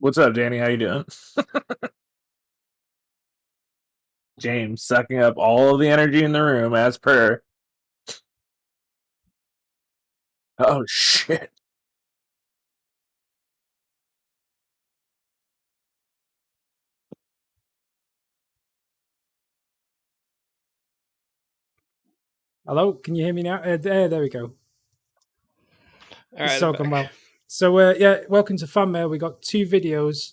What's up, Danny? How you doing? James sucking up all of the energy in the room as per. Oh shit. Hello, can you hear me now? There we go. All right, it's all gone well. So, welcome to Fan Mail. We got two videos,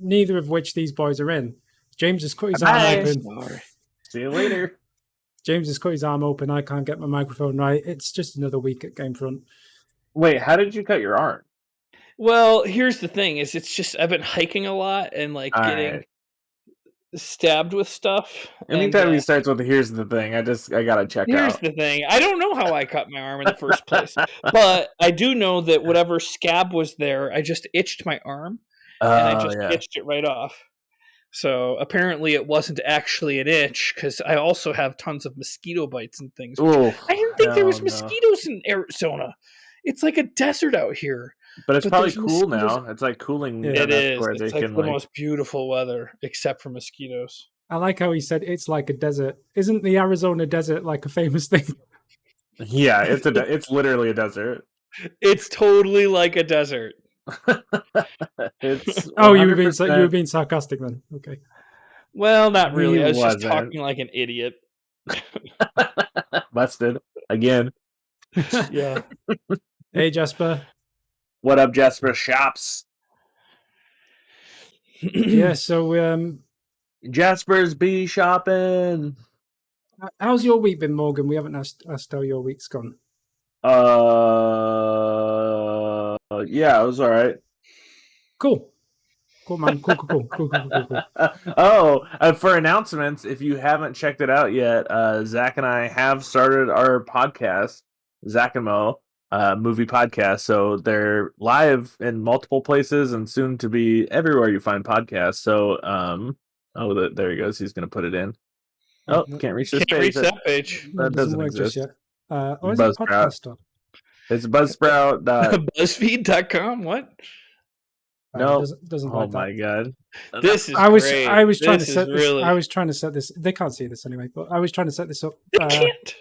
neither of which these boys are in. James has cut his arm open. See you later. James has cut his arm open. I can't get my microphone right. It's just another week at GameFront. Wait, how did you cut your arm? Well, here's the thing: is it's just I've been hiking a lot and getting stabbed with stuff. Anytime he starts with "here's the thing," I gotta check out. Here's the thing: I don't know how I cut my arm in the first place, but I do know that whatever scab was there, I just itched my arm and I just itched it right off. So apparently, it wasn't actually an itch because I also have tons of mosquito bites and things. I didn't think there was mosquitoes in Arizona. It's like a desert out here. But it's probably cool now. It's like cooling. It is. It's like the most beautiful weather, except for mosquitoes. I like how he said it's like a desert. Isn't the Arizona desert like a famous thing? Yeah, it's literally a desert. It's totally like a desert. It's you were being sarcastic then. Okay. Well, not really. I was just talking like an idiot. Busted again. Yeah. Hey, Jasper. What up, Jasper Shops? Yeah, so Jasper's bee shopping. How's your week been, Morgan? We haven't asked how your week's gone. Yeah, it was all right. Cool, man. Cool. For announcements, if you haven't checked it out yet, Zach and I have started our podcast, Zach and Mo, movie podcast. So they're live in multiple places and soon to be everywhere you find podcasts. So, there he goes. He's going to put it in. Oh, can't reach this page. That page. That doesn't exist yet. Is it podcast? It's Buzzsprout. BuzzFeed.com. What? No, doesn't oh my god! This is. I was great. trying to set this. I was trying to set this. They can't see this anyway, but I was trying to set this up. They can't.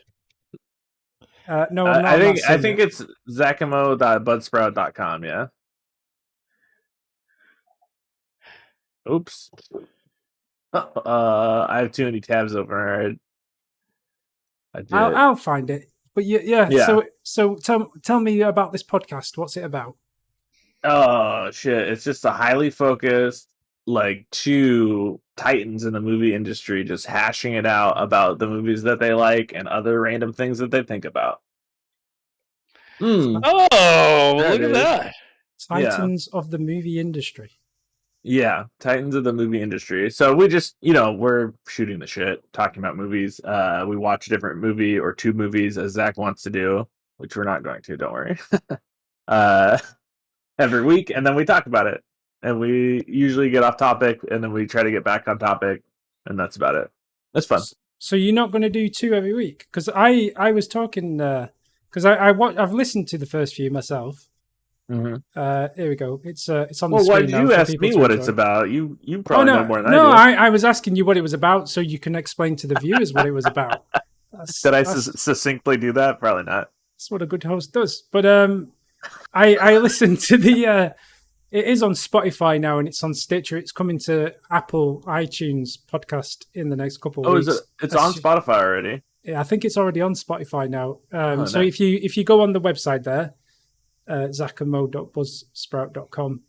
No, I'm not. I think it's zacamo.budsprout.com. Yeah. Oops. I have too many tabs open. I'll find it. But yeah. So tell me about this podcast. What's it about? Oh shit! It's just a highly focused, like, two titans in the movie industry just hashing it out about the movies that they like and other random things that they think about. Oh, look at that! Titans of the movie industry. Yeah, titans of the movie industry. So we just, we're shooting the shit, talking about movies. We watch a different movie or two movies as Zach wants to do, which we're not going to. Don't worry. Every week, and then we talk about it, and we usually get off topic, and then we try to get back on topic, and that's about it. That's fun. So you're not going to do two every week? Because I was talking because I've listened to the first few myself. Mm-hmm. Here we go. It's on the screen. Well, why did you ask me what it's about? You probably know more than I do. No, I was asking you what it was about, so you can explain to the viewers what it was about. Did I succinctly do that? Probably not. That's what a good host does. But I listened to the. It is on Spotify now, and it's on Stitcher. It's coming to Apple iTunes podcast in the next couple of weeks. Oh, it's on Spotify already? Yeah, I think it's already on Spotify now. So nice. if you go on the website there, zacamo.buzzsprout.com,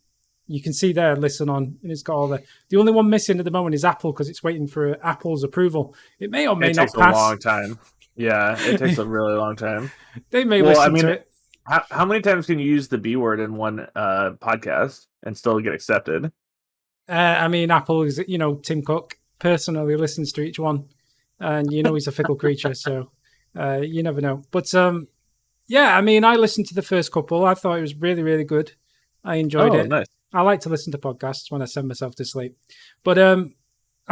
you can see there, listen on, and it's got all the only one missing at the moment is Apple because it's waiting for Apple's approval. It may or may not pass. It takes a long time. Yeah, it takes a really long time. They may listen to it. How many times can you use the B word in one podcast and still get accepted? Apple is, Tim Cook personally listens to each one, and he's a fickle creature, so you never know. But I listened to the first couple. I thought it was really, really good. I enjoyed it. Nice. I like to listen to podcasts when I send myself to sleep. But I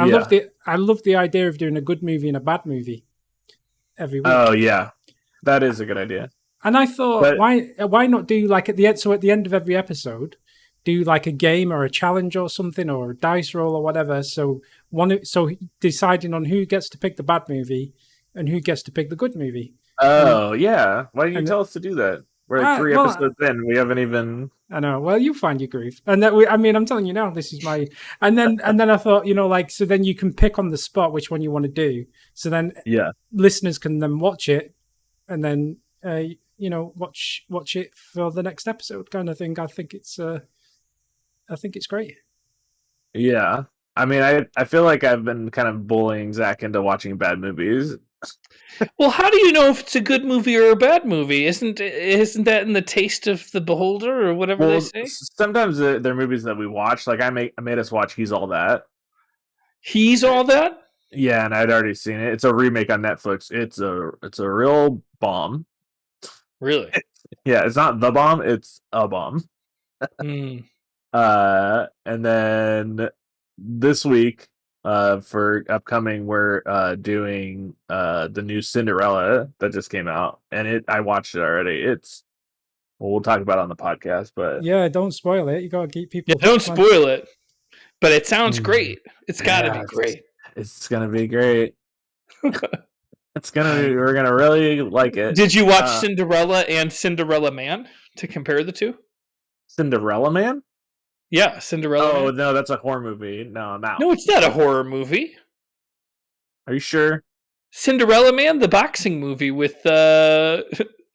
love the idea of doing a good movie and a bad movie every week. Oh yeah, that is a good idea. And I thought, why not do like at the end? So at the end of every episode, do like a game or a challenge or something, or a dice roll or whatever. So deciding on who gets to pick the bad movie and who gets to pick the good movie. Oh, yeah. Why didn't you tell us to do that? We're like 3 episodes in. We haven't even. I know. Well, you find your groove, and I'm telling you now, this is my. And then I thought, so then you can pick on the spot which one you want to do. So then, listeners can then watch it, and then watch it for the next episode, kind of thing. I think it's great. Yeah, I mean, I feel like I've been kind of bullying Zach into watching bad movies. Well, how do you know if it's a good movie or a bad movie? Isn't that in the taste of the beholder or whatever they say? Sometimes they're movies that we watch. Like I made us watch He's All That. He's All That? Yeah, and I'd already seen it. It's a remake on Netflix. It's a real bomb. Really? Yeah, it's not the bomb. It's a bomb. And then this week, for upcoming, we're doing the new Cinderella that just came out, and I watched it already. We'll talk about it on the podcast, but yeah, don't spoil it. You gotta keep people. Yeah, don't spoil it. But it sounds great. It's got to be great. It's gonna be great. We're gonna really like it. Did you watch Cinderella and Cinderella Man to compare the two? Cinderella Man? Yeah, Cinderella. Oh Man. No, that's a horror movie. No, it's not a horror movie. Are you sure? Cinderella Man, the boxing movie with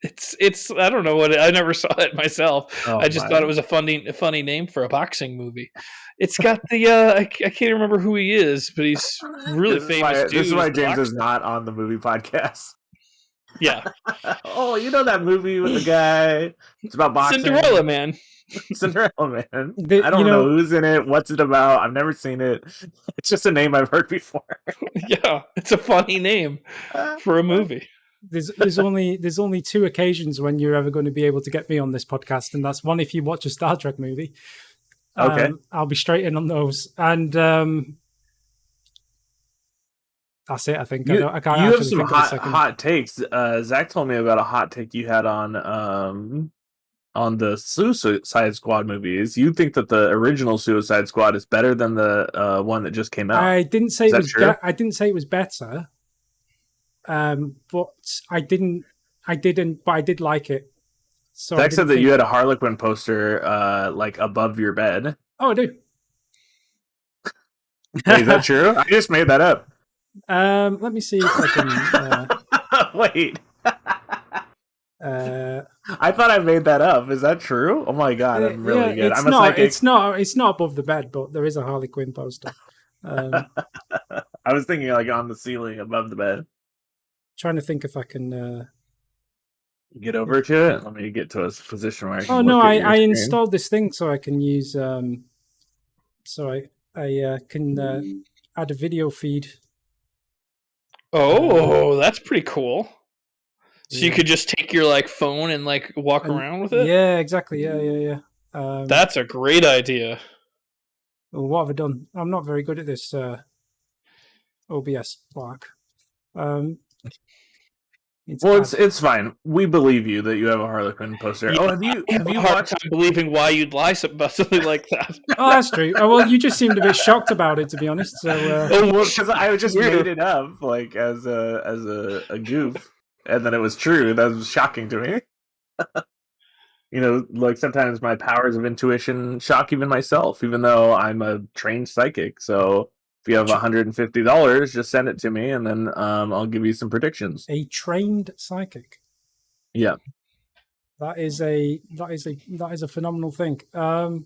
it's I don't know what I never saw it myself. I just thought it was a funny name for a boxing movie. It's got the I can't remember who he is, but he's really famous. This is why James is not on the movie podcast. Yeah. Oh, you know that movie with the guy? It's about boxing. Cinderella Man. Cinderella Man. I don't know who's in it. What's it about? I've never seen it. It's just a name I've heard before. Yeah, it's a funny name for a movie. There's only 2 occasions when you're ever going to be able to get me on this podcast, and that's one if you watch a Star Trek movie. Okay, I'll be straight in on those, and that's it. I think you have some hot takes. Zach told me about a hot take you had on the Suicide Squad movies. You think that the original Suicide Squad is better than the one that just came out? I didn't say it was. I didn't say it was better. But I didn't. But I did like it. So Zach said that you had a Harlequin poster, like above your bed. Oh, I do. Wait, is that true? I just made that up. Let me see if I can. Wait. I thought I made that up. Is that true? Oh my god, I'm really good. I'm a psychic. It's not above the bed, but there is a Harley Quinn poster. I was thinking like on the ceiling above the bed. Trying to think if I can get over to it. Let me get to a position where I can. Oh no, I installed this thing so I can use. So I can add a video feed. Oh, that's pretty cool. So you could just take your phone and walk around with it? Yeah, exactly. Yeah. That's a great idea. Well, what have I done? I'm not very good at this OBS block. It's fine. We believe you that you have a Harlequin poster. Yeah, have you watched believing why you'd lie about something like that? Oh, that's true. Well, you just seemed a bit shocked about it, to be honest. So, because I just made it up as a goof, and then it was true. That was shocking to me. Sometimes my powers of intuition shock even myself, even though I'm a trained psychic. So if you have $150, just send it to me, and then I'll give you some predictions. A trained psychic. Yeah, that is a phenomenal thing. Well,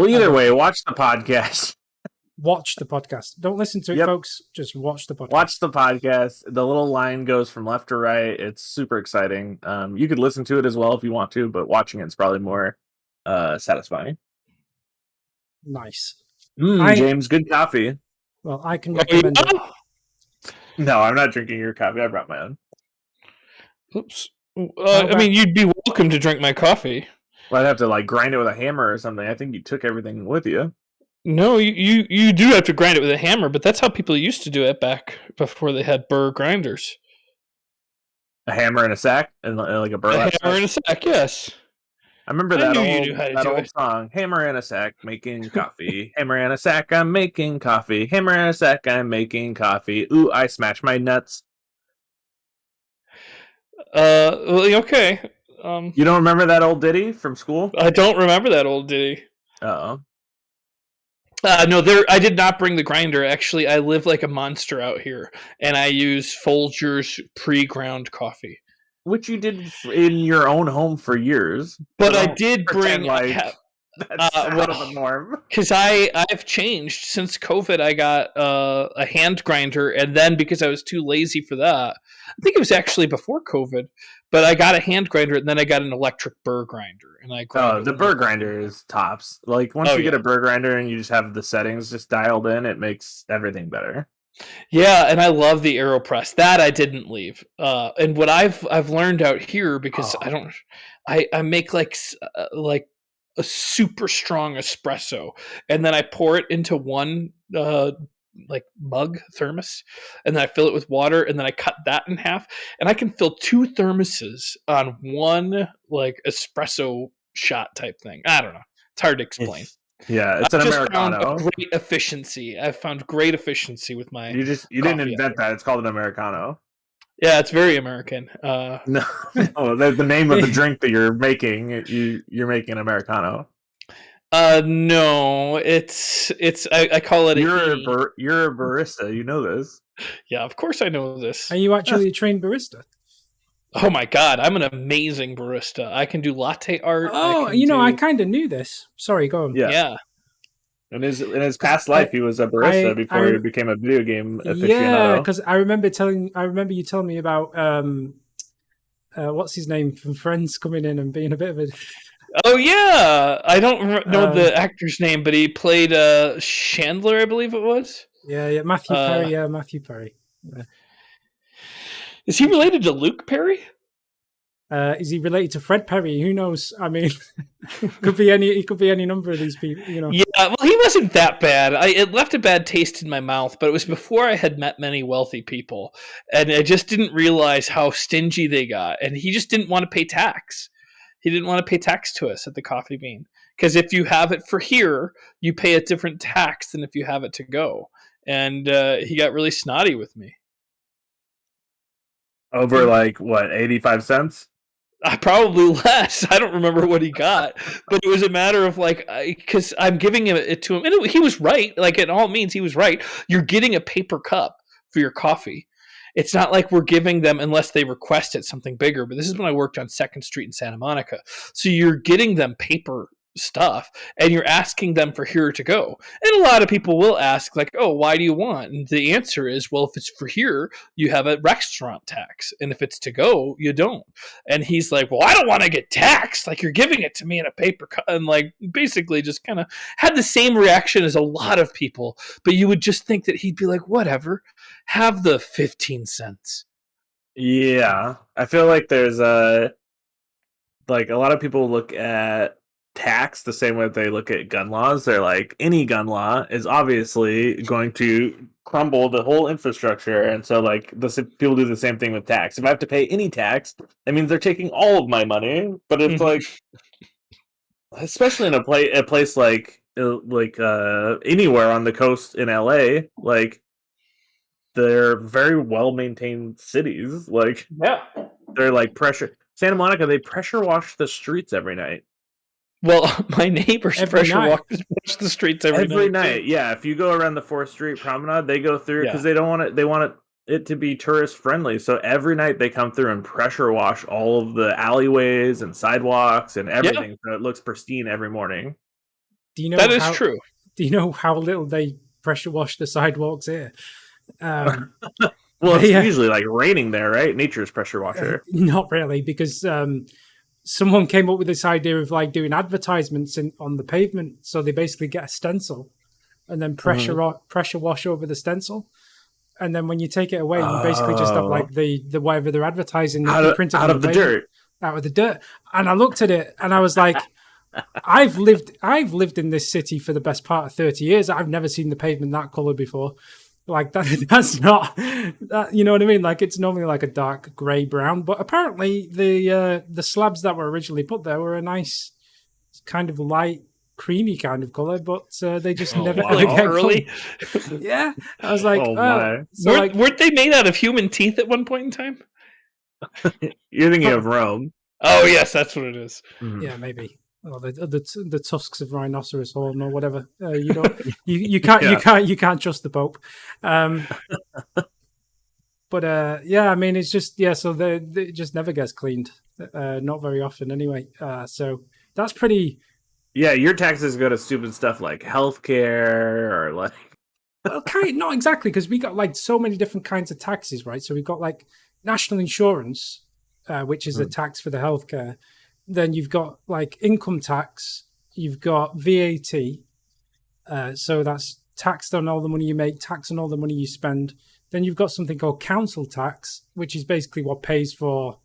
either way, watch the podcast. Watch the podcast. Don't listen to it, folks. Just watch the podcast. Watch the podcast. The little line goes from left to right. It's super exciting. You could listen to it as well if you want to, but watching it's probably more satisfying. Nice. James, good coffee. Well, I can recommend it. No, I'm not drinking your coffee. I brought my own. Oops. I mean, you'd be welcome to drink my coffee. Well, I'd have to grind it with a hammer or something. I think you took everything with you. No, you do have to grind it with a hammer, but that's how people used to do it back before they had burr grinders. A hammer and a sack, and like a burlap hammer sack. and a sack, yes. I remember that old song. Hammer and a sack, making coffee. Hammer and a sack, I'm making coffee. Hammer and a sack, I'm making coffee. Ooh, I smashed my nuts. Okay. You don't remember that old ditty from school? I don't remember that old ditty. Uh-oh. No, I did not bring the grinder. Actually, I live like a monster out here, and I use Folgers pre-ground coffee. Which you did in your own home for years. But I did bring... That's out of the norm. Because I've changed. Since COVID, I got a hand grinder, and then because I was too lazy for that, I think it was actually before COVID, but I got a hand grinder, and then I got an electric burr grinder. And the burr grinder is tops. Like, once you get a burr grinder and you just have the settings just dialed in, it makes everything better. Yeah, and I love the AeroPress. That I didn't leave. And what I've learned out here, because I make like a super strong espresso, and then I pour it into one like mug thermos, and then I fill it with water, and then I cut that in half, and I can fill 2 thermoses on one like espresso shot type thing. I don't know. It's hard to explain. Yeah, it's an Americano. Great efficiency. I've found great efficiency with my. You didn't invent that. It's called an Americano. Yeah, it's very American. No, the name of the drink that you're making. You're making an Americano. No, it's. I call it. You're a barista. You know this. Yeah, of course I know this. Are you actually a trained barista? Oh my god, I'm an amazing barista. I can do latte art. Oh, I kind of knew this. Sorry, go on. Yeah. In his past life, he was a barista before he became a video game aficionado. Yeah, because I remember you telling me about what's his name from Friends coming in and being a bit of a. Oh yeah, I don't know the actor's name, but he played Chandler, I believe it was. Yeah, Matthew Perry. Yeah, Matthew Perry. Yeah. Is he related to Luke Perry? Is he related to Fred Perry? Who knows? I mean, could be any. He could be any number of these people. Yeah, well, he wasn't that bad. It left a bad taste in my mouth, but it was before I had met many wealthy people, and I just didn't realize how stingy they got. And he just didn't want to pay tax. He didn't want to pay tax to us at the Coffee Bean, because if you have it for here, you pay a different tax than if you have it to go. And he got really snotty with me. Over like what, 85 cents? Probably less. I don't remember what he got, but it was a matter of like, because I'm giving it to him, and he was right. Like, in all means, he was right. You're getting a paper cup for your coffee. It's not like we're giving them unless they request it something bigger. But this is when I worked on 2nd Street in Santa Monica, so you're getting them paper stuff, and you're asking them for here to go. And a lot of people will ask, like, oh, why do you want? And the answer is, well, if it's for here, you have a restaurant tax, and if it's to go, you don't. And he's like, well, I don't want to get taxed. Like, you're giving it to me in a paper cup. And like, basically just kind of had the same reaction as a lot of people, but you would just think that he'd be like, whatever, have the 15 cents. Yeah, I feel like there's a lot of people look at tax the same way they look at gun laws. They're like, any gun law is obviously going to crumble the whole infrastructure, and so like people do the same thing with tax. If I have to pay any tax, that means they're taking all of my money. But it's like, especially in a place like anywhere on the coast in LA, like they're very well maintained cities. Like, yeah, they're like Santa Monica, they pressure wash the streets every night. Well, my neighbors pressure wash the streets every night. Yeah, if you go around the 4th Street Promenade, they go through because they don't want it. They want it to be tourist friendly. So every night they come through and pressure wash all of the alleyways and sidewalks and everything, so it looks pristine every morning. Do you know that is true? Do you know how little they pressure wash the sidewalks here? Well, it's usually like raining there, right? Nature's pressure washer. Not really, because someone came up with this idea of like doing advertisements on the pavement. So they basically get a stencil and then pressure wash over the stencil. And then when you take it away, you basically just have like the whatever they're advertising out of the dirt. And I looked at it and I was like, I've lived in this city for the best part of 30 years. I've never seen the pavement that color before. Like that's not that, you know what I mean? Like it's normally like a dark grey brown, but apparently the slabs that were originally put there were a nice kind of light creamy kind of color, but they just never ever get early. Yeah, I was like, oh my! So weren't they made out of human teeth at one point in time? You're thinking of Rome. Oh yes, that's what it is. Yeah, maybe. Or the tusks of rhinoceros horn or whatever. You don't you can't you can't trust the Pope. But yeah, I mean it's just so it just never gets cleaned. Not very often anyway. So that's pretty. Yeah, your taxes go to stupid stuff like healthcare or like. Well, not exactly, because we got like so many different kinds of taxes, right? So we've got like national insurance, which is a tax for the healthcare. Then you've got like income tax, you've got VAT, so that's taxed on all the money you make, tax on all the money you spend. Then you've got something called council tax, which is basically what pays for,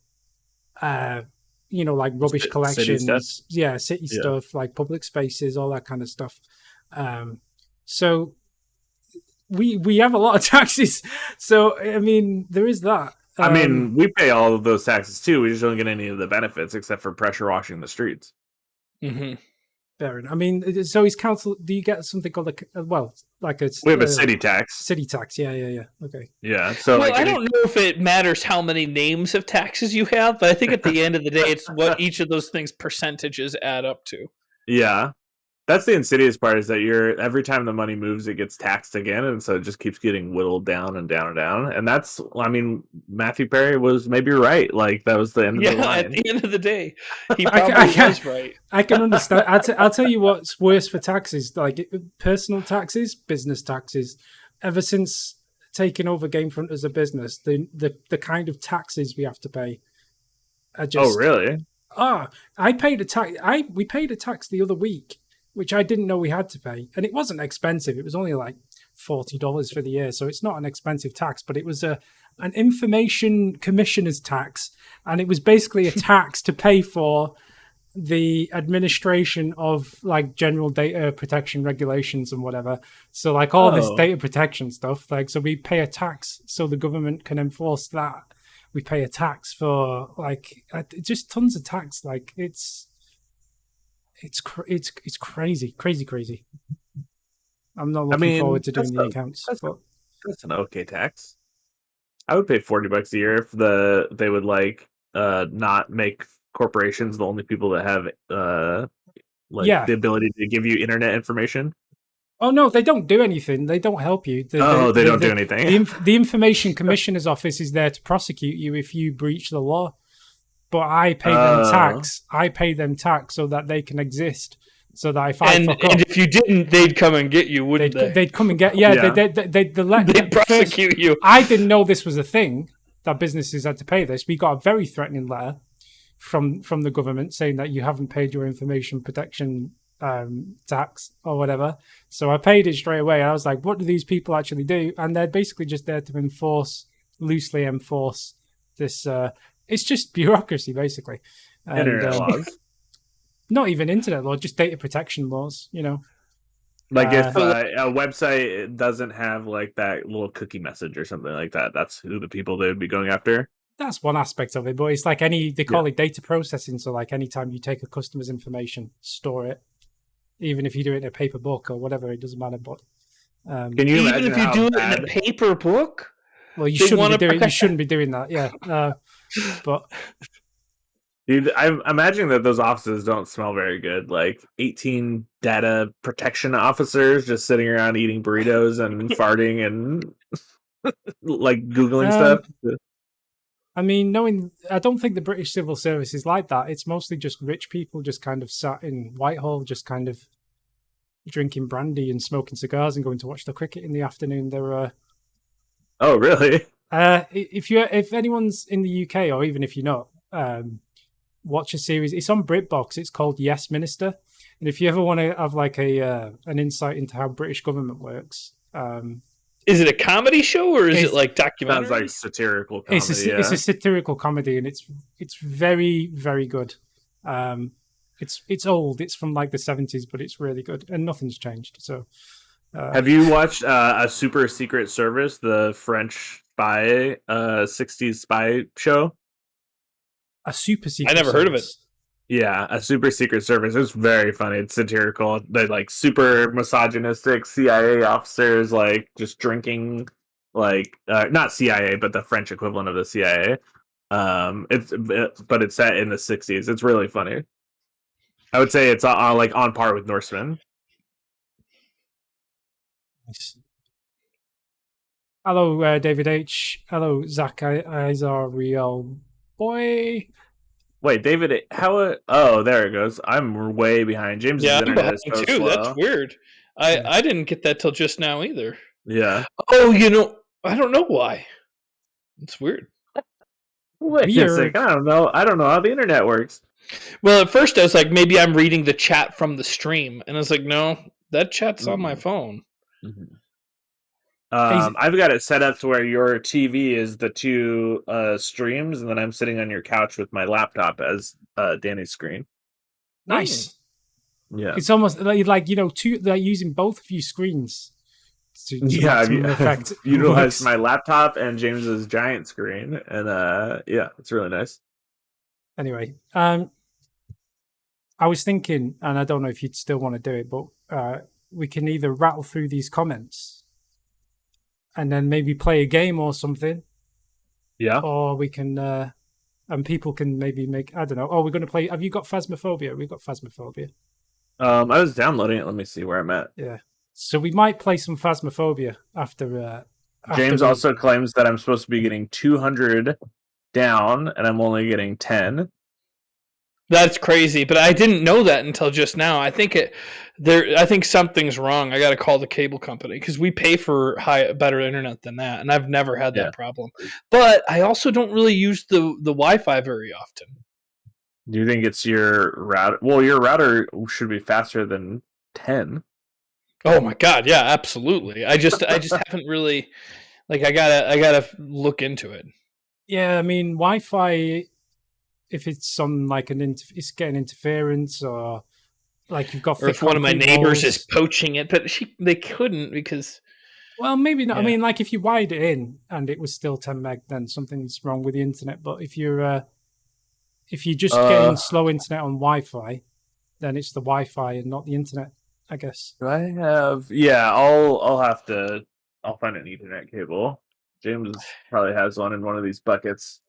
like rubbish collections, city stuff, like public spaces, all that kind of stuff. So we have a lot of taxes. So I mean, there is that. I mean, we pay all of those taxes too. We just don't get any of the benefits except for pressure washing the streets. Mm-hmm. Fair enough. I mean, so is council? Do you get something called we have a city tax. City tax, yeah. Okay. Yeah. So I don't know if it matters how many names of taxes you have, but I think at the end of the day, it's what each of those things percentages add up to. Yeah. That's the insidious part, is that every time the money moves, it gets taxed again, and so it just keeps getting whittled down and down and down. And that's, I mean, Matthew Perry was maybe right. Like that was the end of the line. At the end of the day, he probably was right. I can understand. I'll tell you what's worse for taxes, like personal taxes, business taxes. Ever since taking over GameFront as a business, the kind of taxes we have to pay are just. Oh really? I paid a tax. We paid a tax the other week, which I didn't know we had to pay. And it wasn't expensive. It was only like $40 for the year. So it's not an expensive tax, but it was an information commissioner's tax. And it was basically a tax to pay for the administration of like general data protection regulations and whatever. So like all this data protection stuff, like, so we pay a tax so the government can enforce that. We pay a tax for like just tons of tax. Like it's crazy. I'm not looking forward to doing the accounts. That's an okay tax. I would pay $40 a year if they would like not make corporations the only people that have the ability to give you internet information. Oh no, they don't do anything. They don't help you. They don't do anything. The Information Commissioner's Office is there to prosecute you if you breach the law. But I pay them tax. I pay them tax so that they can exist. So that if I fuck up, and if you didn't, they'd come and get you, wouldn't they? They'd come and get they'd prosecute you. I didn't know this was a thing, that businesses had to pay this. We got a very threatening letter from the government saying that you haven't paid your information protection tax or whatever. So I paid it straight away. I was like, what do these people actually do? And they're basically just there to loosely enforce this. It's just bureaucracy, basically. Internet laws. Not even internet law, just data protection laws, you know. Like if a website doesn't have like that little cookie message or something like that, that's who the people they would be going after. That's one aspect of it, but it's like they call it data processing. So like anytime you take a customer's information, store it, even if you do it in a paper book or whatever, it doesn't matter. But can you even if you do it in a paper book? Well, you shouldn't be doing that. Yeah. But dude, I'm imagining that those offices don't smell very good. Like 18 data protection officers just sitting around eating burritos and farting and like Googling stuff. I mean, I don't think the British civil service is like that. It's mostly just rich people just kind of sat in Whitehall, just kind of drinking brandy and smoking cigars and going to watch the cricket in the afternoon. Oh, really? If anyone's in the UK, or even if you're not, watch a series. It's on BritBox. It's called Yes Minister. And if you ever want to have like an insight into how British government works, is it a comedy show or is it like documentary? Sounds like satirical comedy. It's a satirical comedy, and it's very, very good. It's old. It's from like the 70s, but it's really good, and nothing's changed. So Have you watched a super secret service, the French spy 60s spy show? A super secret. I never heard of it. Yeah, a super secret service. It's very funny. It's satirical. They're like super misogynistic CIA officers, like just drinking, like not CIA, but the French equivalent of the CIA. But it's set in the 60s. It's really funny. I would say it's like on par with Norseman. Nice. Hello, David H. Hello, Zach. Eyes are real boy. Wait, David, how? Oh, there it goes. I'm way behind. James' internet is so too. slow. That's weird. I didn't get that till just now either. Yeah. Oh, I don't know why. It's weird. Wait a second. I don't know how the internet works. Well, at first I was like, maybe I'm reading the chat from the stream, and I was like, no, that chat's on my phone. Mm-hmm. I've got it set up to where your TV is the two streams, and then I'm sitting on your couch with my laptop as Danny's screen. Nice. Yeah, it's almost like they're using both of you screens. To effect. Utilize my laptop and James's giant screen, and yeah, it's really nice. Anyway, I was thinking, and I don't know if you'd still want to do it, but we can either rattle through these comments and then maybe play a game or something. Yeah. Or we can, and people can maybe make, I don't know. Oh, we're going to play. Have you got Phasmophobia? We've got Phasmophobia. I was downloading it. Let me see where I'm at. Yeah. So we might play some Phasmophobia after. James also claims that I'm supposed to be getting 200 down, and I'm only getting 10. That's crazy, but I didn't know that until just now. I think something's wrong. I got to call the cable company because we pay for better internet than that, and I've never had that problem. But I also don't really use the Wi-Fi very often. Do you think it's your router? Well, your router should be faster than 10. Oh my god, yeah, absolutely. I just haven't really I gotta look into it. Yeah, I mean Wi-Fi. If it's on like it's getting interference, or like you've got, or if one of my neighbors is poaching it, but they couldn't because. Well, maybe not. Yeah. I mean, like if you wired it in and it was still 10 meg, then something's wrong with the internet. But if you're just getting slow internet on Wi-Fi, then it's the Wi-Fi and not the internet, I guess. Do I have? Yeah, I'll find an Ethernet cable. James probably has one in one of these buckets.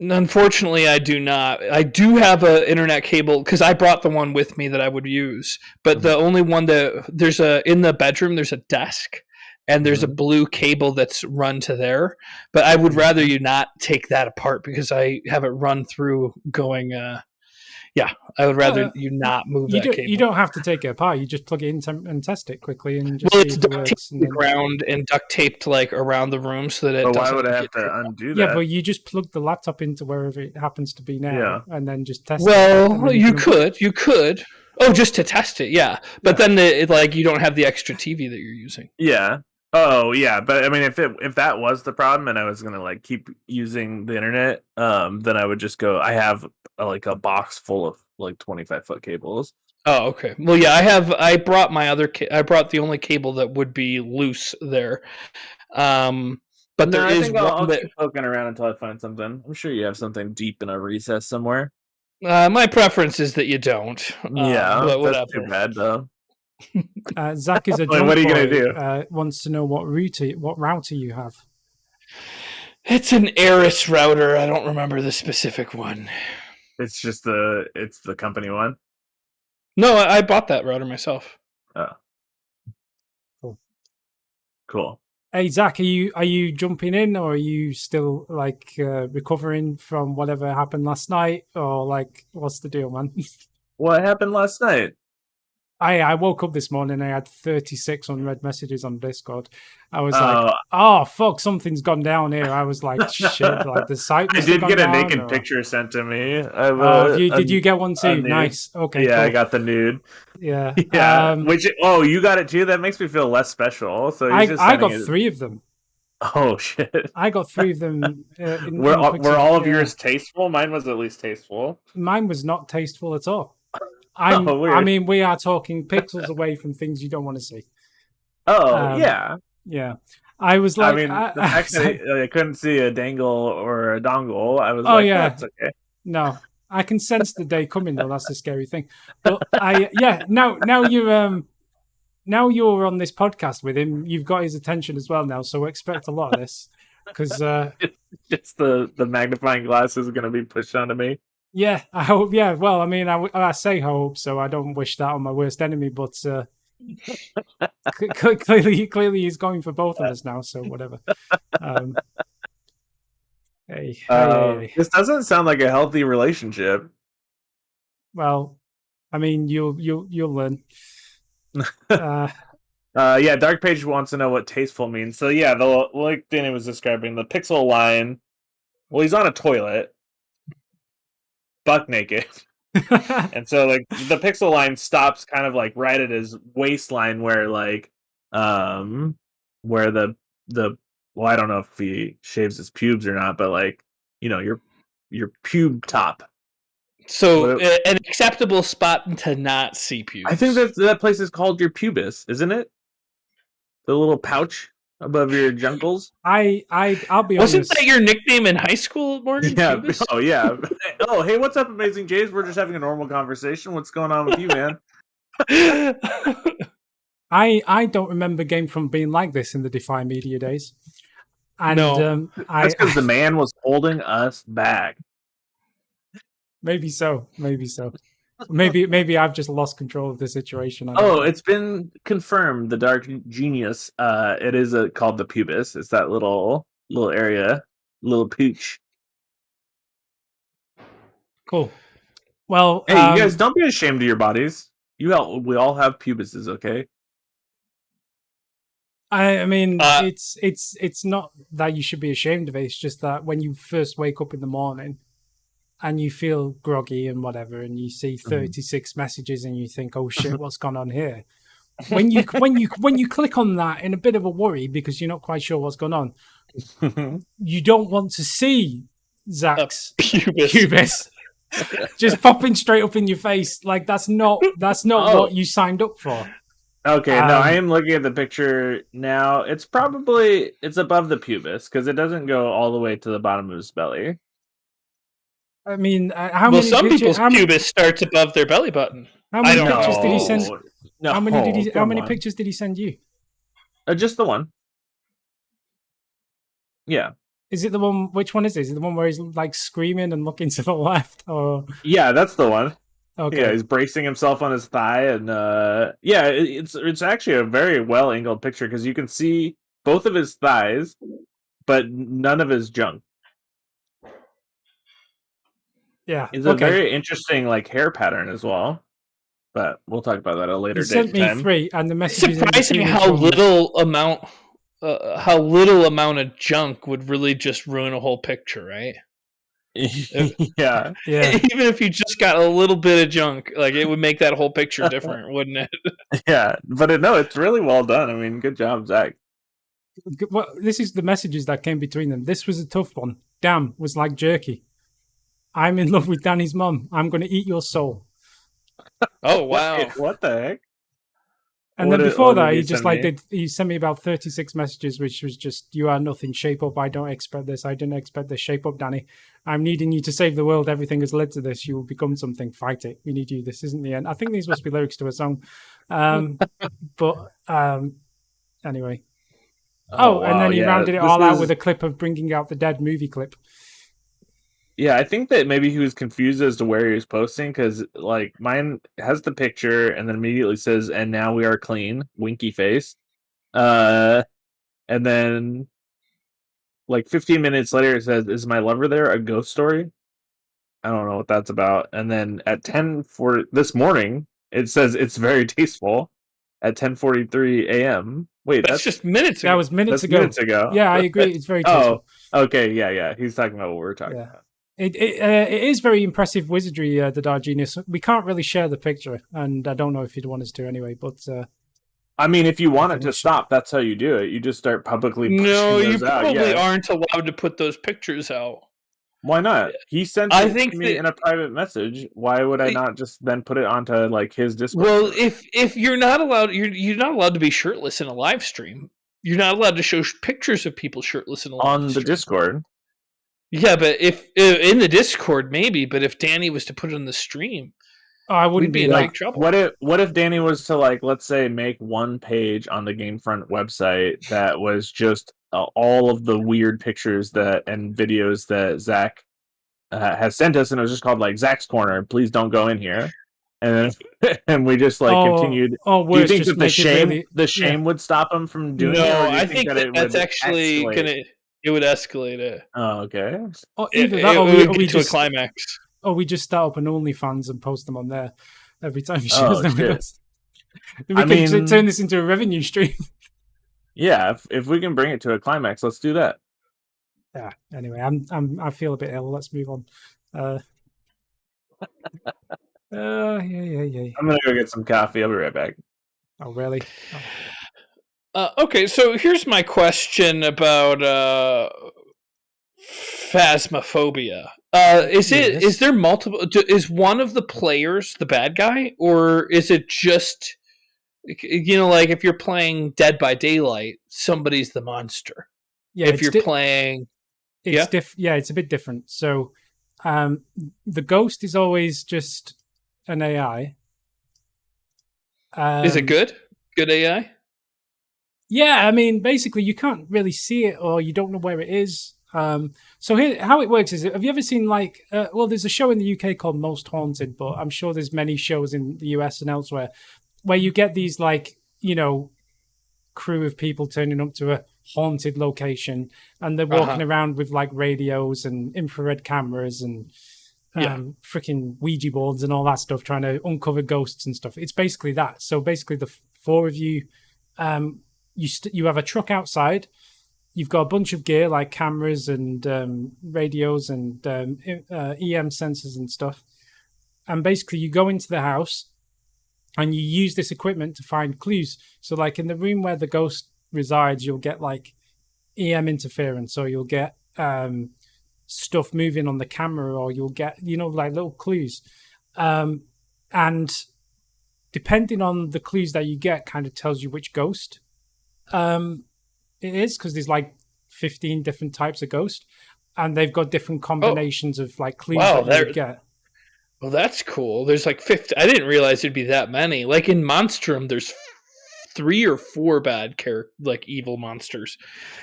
Unfortunately, I do not. I do have an internet cable because I brought the one with me that I would use. But the only one that in the bedroom, there's a desk and there's a blue cable that's run to there. But I would rather you not take that apart because I have it run through going. I would rather you not move that cable. You don't have to take it apart. You just plug it in and test it quickly. And just it's duct taped to the ground and duct taped like around the room so that it doesn't. Why would I have to undo that? Yeah, but you just plug the laptop into wherever it happens to be now, and then just test it. Well, you could. Oh, just to test it, yeah. But then you don't have the extra TV that you're using. Yeah. Oh, yeah. But I mean, if that was the problem, and I was gonna keep using the internet, then I would just go. I have a box full of 25-foot cables. Oh, okay. Well, yeah, I brought my other. I brought the only cable that would be loose there. But there is one I'll keep poking around until I find something. I'm sure you have something deep in a recess somewhere. My preference is that you don't. But whatever. That's too bad though. Zach is a what are you gonna do? Wants to know what router you have. It's an Eris router. I don't remember the specific one. It's just the company one. No, I bought that router myself. Oh, cool. Hey Zach, are you jumping in, or are you still recovering from whatever happened last night, or what's the deal, man? What happened last night? I woke up this morning and I had 36 unread messages on Discord. I was oh fuck, something's gone down here. I was like, shit, the site. I did get a naked picture sent to me. Did you get one too? Nice. Okay. Yeah, cool. I got the nude. Yeah. Yeah. You got it too? That makes me feel less special. So I got 3 of them. Oh shit! I got 3 of them. Were all of yours tasteful? Mine was at least tasteful. Mine was not tasteful at all. I mean, we are talking pixels away from things you don't want to see. Oh, yeah. Yeah. I was like, I mean, the fact that I couldn't see a dangle or a dongle, I was like, yeah, that's okay. No, I can sense the day coming though. That's the scary thing. But now you're on this podcast with him. You've got his attention as well now, so expect a lot of this. Because just the magnifying glass is going to be pushed onto me. Yeah, I hope. Yeah, well, I mean, I say hope, so I don't wish that on my worst enemy. But clearly, he's going for both of us now. So whatever. Hey. This doesn't sound like a healthy relationship. Well, I mean, you'll learn. Yeah, Dark Page wants to know what tasteful means. So yeah, like Danny was describing, the pixel line. Well, he's on a toilet, buck naked, and so like the pixel line stops kind of like right at his waistline, where like where the well, I don't know if he shaves his pubes or not, but like your pube top. So an acceptable spot to not see pubes. I think that place is called your pubis, isn't it? The little pouch above your junkles. I'll be honest. Wasn't that your nickname in high school, Morgan? Yeah. Pubis? Oh yeah. Oh hey, what's up, Amazing Jays? We're just having a normal conversation. What's going on with you, man? I don't remember GameFront being like this in the Defy Media days. And no, that's because the man was holding us back. Maybe so. Maybe I've just lost control of the situation. It's been confirmed. The Dark Genius. It is called the pubis. It's that little area, little pooch. Cool. Well, hey, you guys, don't be ashamed of your bodies. We all have pubises, okay? I mean, it's not that you should be ashamed of it. It's just that when you first wake up in the morning and you feel groggy and whatever, and you see 36 messages and you think, "Oh shit, what's gone on here?" When you click on that in a bit of a worry because you're not quite sure what's going on, you don't want to see Zach's pubis just popping straight up in your face. Like that's not what you signed up for. Okay, no, I am looking at the picture now. It's above the pubis because it doesn't go all the way to the bottom of his belly. I mean, some people's pubis starts above their belly button. How many pictures did he send? No, how many pictures did he send you? Just the one. Yeah. Is it the one? Which one is it? Is it the one where he's like screaming and looking to the left? Or yeah, that's the one. Okay. Yeah, he's bracing himself on his thigh, and it's actually a very well angled picture because you can see both of his thighs, but none of his junk. Yeah, it's a very interesting like hair pattern as well, but we'll talk about that at a later date. Sent me 3, and the message is surprising how little amount of junk would really just ruin a whole picture, right? Yeah. Even if you just got a little bit of junk, like it would make that whole picture different, wouldn't it? Yeah, but it's really well done. I mean, good job, Zach. Well, this is the messages that came between them. This was a tough one. Damn, was like jerky. I'm in love with Danny's mom. I'm going to eat your soul. Oh wow! What the heck? And then before that, he sent me about 36 messages, which was just, "You are nothing. Shape up. I don't expect this. I didn't expect this. Shape up, Danny. I'm needing you to save the world. Everything has led to this. You will become something. Fight it. We need you. This isn't the end." I think these must be lyrics to a song. Anyway. Oh, wow, and then he rounded it all out with a clip of Bringing Out the Dead movie clip. Yeah, I think that maybe he was confused as to where he was posting because, like, mine has the picture and then immediately says, "And now we are clean," winky face. And then, like, 15 minutes later, it says, "Is my lover there? A ghost story?" I don't know what that's about. And then at 10:40 this morning, it says, "It's very tasteful." At 10:43 a.m. Wait, that's just minutes ago. That was minutes ago. Yeah, I agree. It's very tasteful. Oh, okay. Yeah. He's talking about what we're talking about. It is very impressive wizardry, the Dark Genius. We can't really share the picture, and I don't know if you'd want us to anyway, but... I mean, if you want it to stop, that's how you do it. You just start publicly pushing those out. No, you probably aren't allowed to put those pictures out. Why not? He sent it to me in a private message. Why would I not just then put it onto like his Discord? Well, if you're not allowed, you're not allowed to be shirtless in a live stream. You're not allowed to show pictures of people shirtless in a live stream. On the Discord. Yeah, but if in the Discord maybe, but if Danny was to put it on the stream, I wouldn't be in big trouble. What if Danny was to like, let's say, make one page on the GameFront website that was just all of the weird pictures and videos that Zach has sent us, and it was just called like Zach's Corner. Please don't go in here. And then, and we just like continued. Do you think that the shame would stop him from doing it? No, I think that's actually it would escalate it. Oh, okay. Or either that, or we get just to a climax. Or we just start up an OnlyFans and post them on there every time he shares them with us. We can turn this into a revenue stream. Yeah, if we can bring it to a climax, let's do that. Yeah. Anyway, I feel a bit ill. Let's move on. Yeah. I'm gonna go get some coffee. I'll be right back. Oh, really? Okay, so here's my question about Phasmophobia. Is there multiple? Is one of the players the bad guy, or is it just like if you're playing Dead by Daylight, somebody's the monster? Yeah, if you're playing, it's a bit different. So, the ghost is always just an AI. Is it good? Good AI? Yeah, I mean, basically, you can't really see it, or you don't know where it is. So here, how it works is, have you ever seen there's a show in the UK called Most Haunted, but I'm sure there's many shows in the US and elsewhere where you get these crew of people turning up to a haunted location, and they're walking around with like radios and infrared cameras and freaking Ouija boards and all that stuff, trying to uncover ghosts and stuff. It's basically that. So basically, the four of you, you have a truck outside. You've got a bunch of gear like cameras and radios and EM sensors and stuff. And basically, you go into the house and you use this equipment to find clues. So, like in the room where the ghost resides, you'll get like EM interference, or you'll get stuff moving on the camera, or you'll get like little clues. And depending on the clues that you get, kind of tells you which ghost it is, because there's like 15 different types of ghost, and they've got different combinations of like clues that you get. Well, that's cool. There's like 50. I didn't realize there'd be that many. Like in Monstrum, there's 3 or 4 bad evil monsters,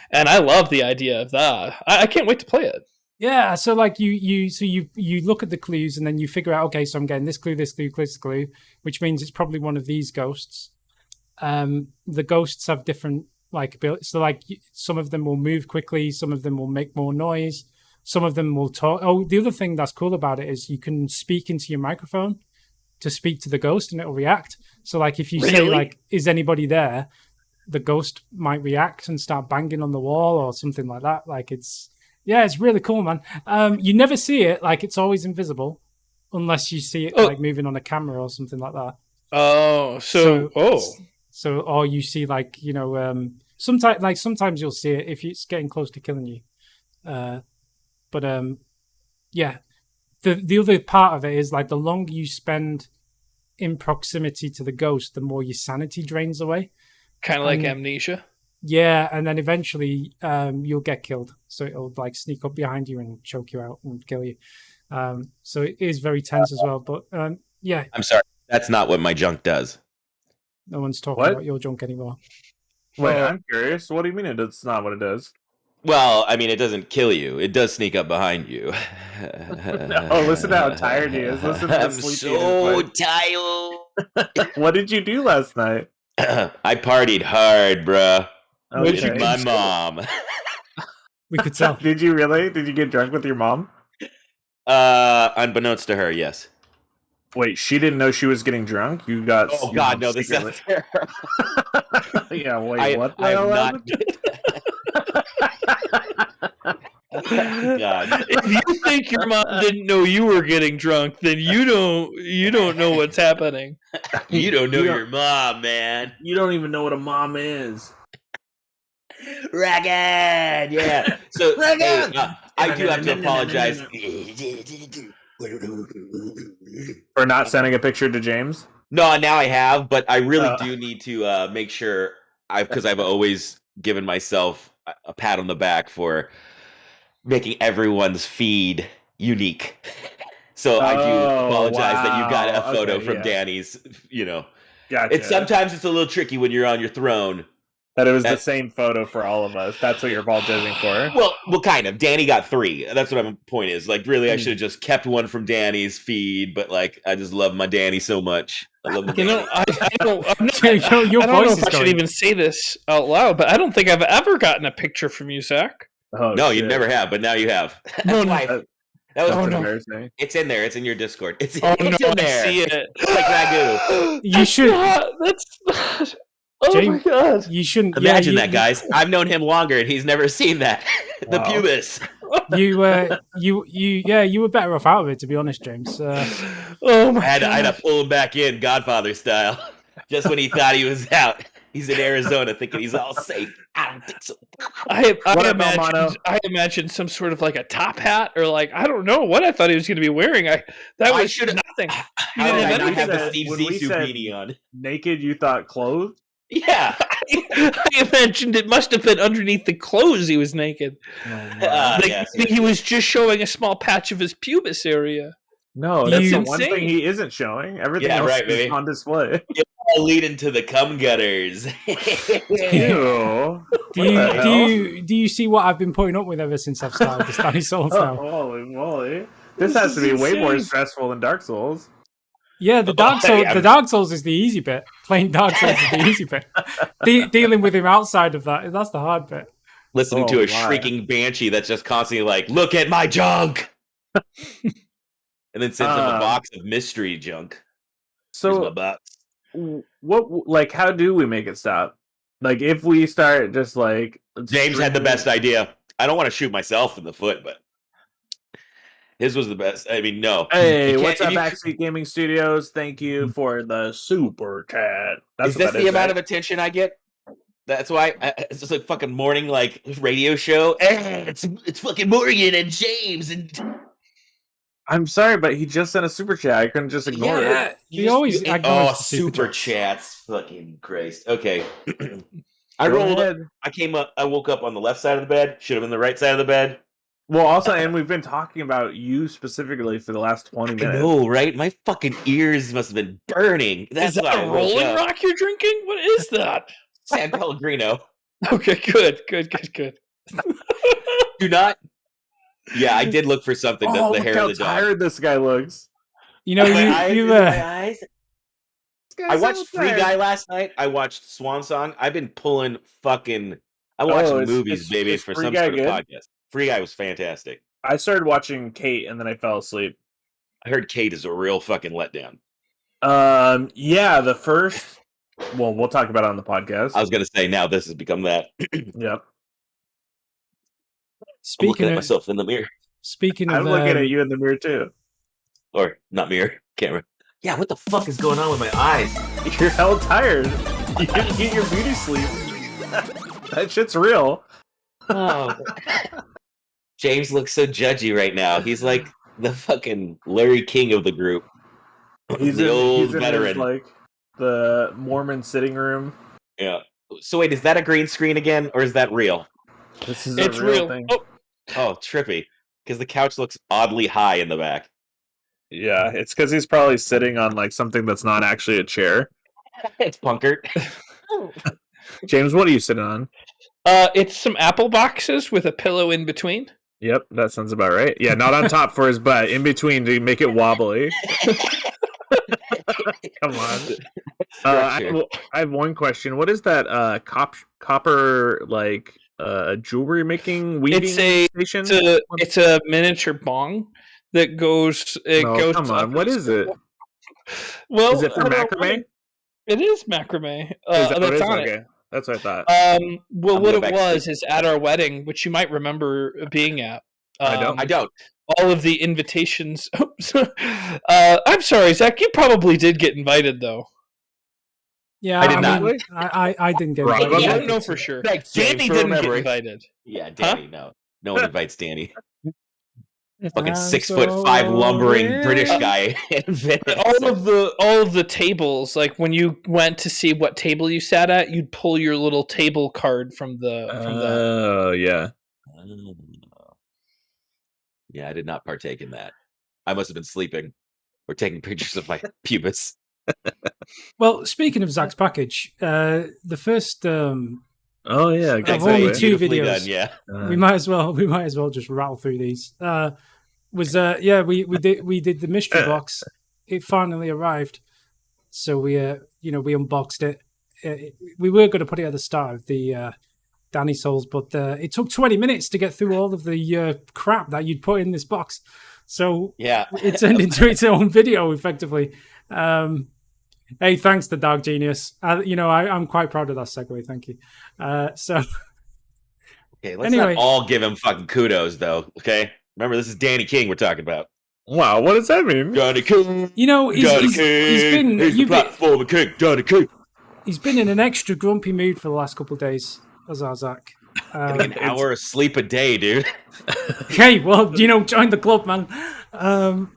and I love the idea of that. I can't wait to play it. Yeah, so like you look at the clues, and then you figure out, okay, so I'm getting this clue, which means it's probably one of these ghosts. The ghosts have different abilities. So like some of them will move quickly, some of them will make more noise, some of them will talk. Oh, the other thing that's cool about it is you can speak into your microphone to speak to the ghost, and it'll react. So like if you say like, "Is anybody there?" the ghost might react and start banging on the wall or something like that. Like it's really cool, man. You never see it. Like it's always invisible unless you see it like moving on a camera or something like that. Oh, So, or you see sometimes you'll see it if it's getting close to killing you. The other part of it is like the longer you spend in proximity to the ghost, the more your sanity drains away. Kind of like amnesia. Yeah, and then eventually you'll get killed. So it'll like sneak up behind you and choke you out and kill you. So it is very tense as well. But yeah. I'm sorry. That's not what my junk does. No one's talking about your junk anymore. Wait, I'm curious. What do you mean it's not what it does? Well, I mean, it doesn't kill you. It does sneak up behind you. Oh, listen to how tired he is. Listen to I'm so tired. What did you do last night? I partied hard, bruh. Okay. With my mom. We could tell. Did you really? Did you get drunk with your mom? Unbeknownst to her, yes. Wait, she didn't know she was getting drunk? You got... Oh, God, no, this sounds terrible. Yeah, wait, what the hell happened? God. If you think your mom didn't know you were getting drunk, then you don't know what's happening. You don't know your mom, man. You don't even know what a mom is. Ragged, yeah. So, hey, I do have to apologize for not sending a picture to James. No, now I have, but I really do need to make sure because I've always given myself a pat on the back for making everyone's feed unique. So I do apologize that you got a photo from Danny's. Gotcha. Sometimes it's a little tricky when you're on your throne. That it was the same photo for all of us. That's what you're apologizing for. Well, kind of. Danny got 3. That's what my point is. Like, really, I should have just kept one from Danny's feed, but like, I just love my Danny so much. I love my Danny. I don't know if I should even say this out loud, but I don't think I've ever gotten a picture from you, Zach. Oh, no, you never have, but now you have. No. That was embarrassing. It's in there. It's in your Discord. It's in there. I see it. It's like ragu. You should. That's not. Oh James, my god! You shouldn't imagine that, guys. I've known him longer, and he's never seen that. The pubis. You were better off out of it, to be honest, James. Oh my! I had to pull him back in, Godfather style, just when he thought he was out. He's in Arizona, thinking he's all safe. I don't think so. I imagined some sort of like a top hat, or like I don't know what I thought he was going to be wearing. That was nothing. How did I not have the Steve Zissou beanie on? Naked, you thought clothed? Yeah, I imagined it must have been underneath the clothes he was naked. He was just showing a small patch of his pubis area. No, that's the one thing he isn't showing. Everything else is on display. It's all leading to the cum gutters. Do you see what I've been putting up with ever since I've started the Danny Souls now? Holy moly! This has to be way more stressful than Dark Souls. Yeah, the Dark Souls is the easy bit. Playing Dark Souls is the easy bit. Dealing with him outside of that's the hard bit. Listening to a shrieking banshee that's just constantly like, "Look at my junk," and then sends him a box of mystery junk. So, how do we make it stop? Like, if we start just like James had the best idea. I don't want to shoot myself in the foot, but his was the best. I mean, no. Hey, what's up, Backseat Gaming Studios? Thank you for the super chat. Is this the amount of attention I get? That's why it's just like fucking morning like radio show. It's fucking Morgan and James and. I'm sorry, but he just sent a super chat. I couldn't just ignore it. He always super chats. Fucking Christ. Okay. I rolled up. I came up. I woke up on the left side of the bed. Should have been the right side of the bed. Well, also, and we've been talking about you specifically for the last 20 minutes. I know, right? My fucking ears must have been burning. Is that a Rolling Rock you're drinking? What is that? San Pellegrino. Okay, good. Do not. Yeah, I did look for something. The hair of the dog. How tired this guy looks. You know, my eyes. I watched Free Guy last night. I watched Swan Song. I've been pulling fucking. I watched movies, baby, for some sort of podcast. Free Guy was fantastic. I started watching Kate and then I fell asleep. I heard Kate is a real fucking letdown. Yeah, the first. Well, we'll talk about it on the podcast. I was gonna say now this has become that. Yep. I'm looking at myself in the mirror. I'm looking at you in the mirror too. Or not mirror, camera. Yeah, what the fuck is going on with my eyes? You're hell tired. You didn't get your beauty sleep. That shit's real. Oh. James looks so judgy right now. He's like the fucking Larry King of the group. He's the old veteran. His, like the Mormon sitting room. Yeah. So wait, is that a green screen again, or is that real? This is a real thing. Oh, trippy. Because the couch looks oddly high in the back. Yeah, it's because he's probably sitting on like something that's not actually a chair. It's Punkert. James, what are you sitting on? It's some apple boxes with a pillow in between. Yep, that sounds about right. Yeah, not on top for his butt, in between to make it wobbly. Come on. I have one question. What is that copper like jewelry making weaving station? It's a miniature bong that goes. Come on, what is it? Well, is it for macrame? It is macrame. That's on it. That's what I thought. Well, what it was is at our wedding, which you might remember being at. I don't. All of the invitations. I'm sorry, Zach. You probably did get invited, though. Yeah, I did not. I didn't get invited. I don't know for sure. Like, Danny didn't get invited. Yeah, Danny, no. No one invites Danny. Fucking I'm 6'5" lumbering British guy. all of the tables, like when you went to see what table you sat at, you'd pull your little table card from the Oh yeah. Yeah, I did not partake in that. I must have been sleeping or taking pictures of my pubis. Well, speaking of Zach's package, the first Oh yeah, of only 2 videos. Done, yeah. We might as well just rattle through these. We did the mystery box. It finally arrived, so we unboxed it. We were going to put it at the start of the Danny Souls, but it took 20 minutes to get through all of the crap that you'd put in this box. So yeah, it turned into its own video effectively. Hey, thanks to Dark Genius. I'm quite proud of that segue. Thank you. Okay, let's not all give him fucking kudos, though. Okay, remember this is Danny King we're talking about. Wow, what does that mean? Danny King. He's been the platform king. Danny King. He's been in an extra grumpy mood for the last couple of days, as our Zach. Getting an hour of sleep a day, dude. Hey, well, join the club, man. Anyway.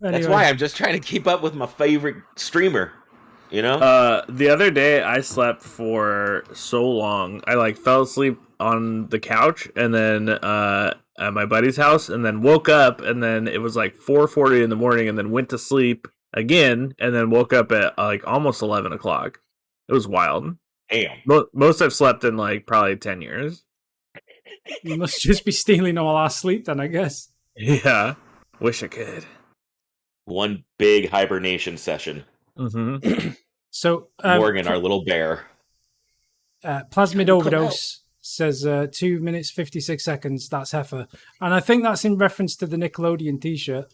That's why I'm just trying to keep up with my favorite streamer. The other day I slept for so long. I fell asleep on the couch and then at my buddy's house and then woke up and then it was 4:40 in the morning and then went to sleep again and then woke up at almost 11 o'clock. It was wild. Damn. Most I've slept in probably 10 years. You must just be stealing all our sleep then, I guess. Yeah. Wish I could. One big hibernation session. Mm-hmm. So Morgan, our little bear. Plasmid Overdose says 2 minutes 56 seconds. That's Heifer, and I think that's in reference to the Nickelodeon T-shirt.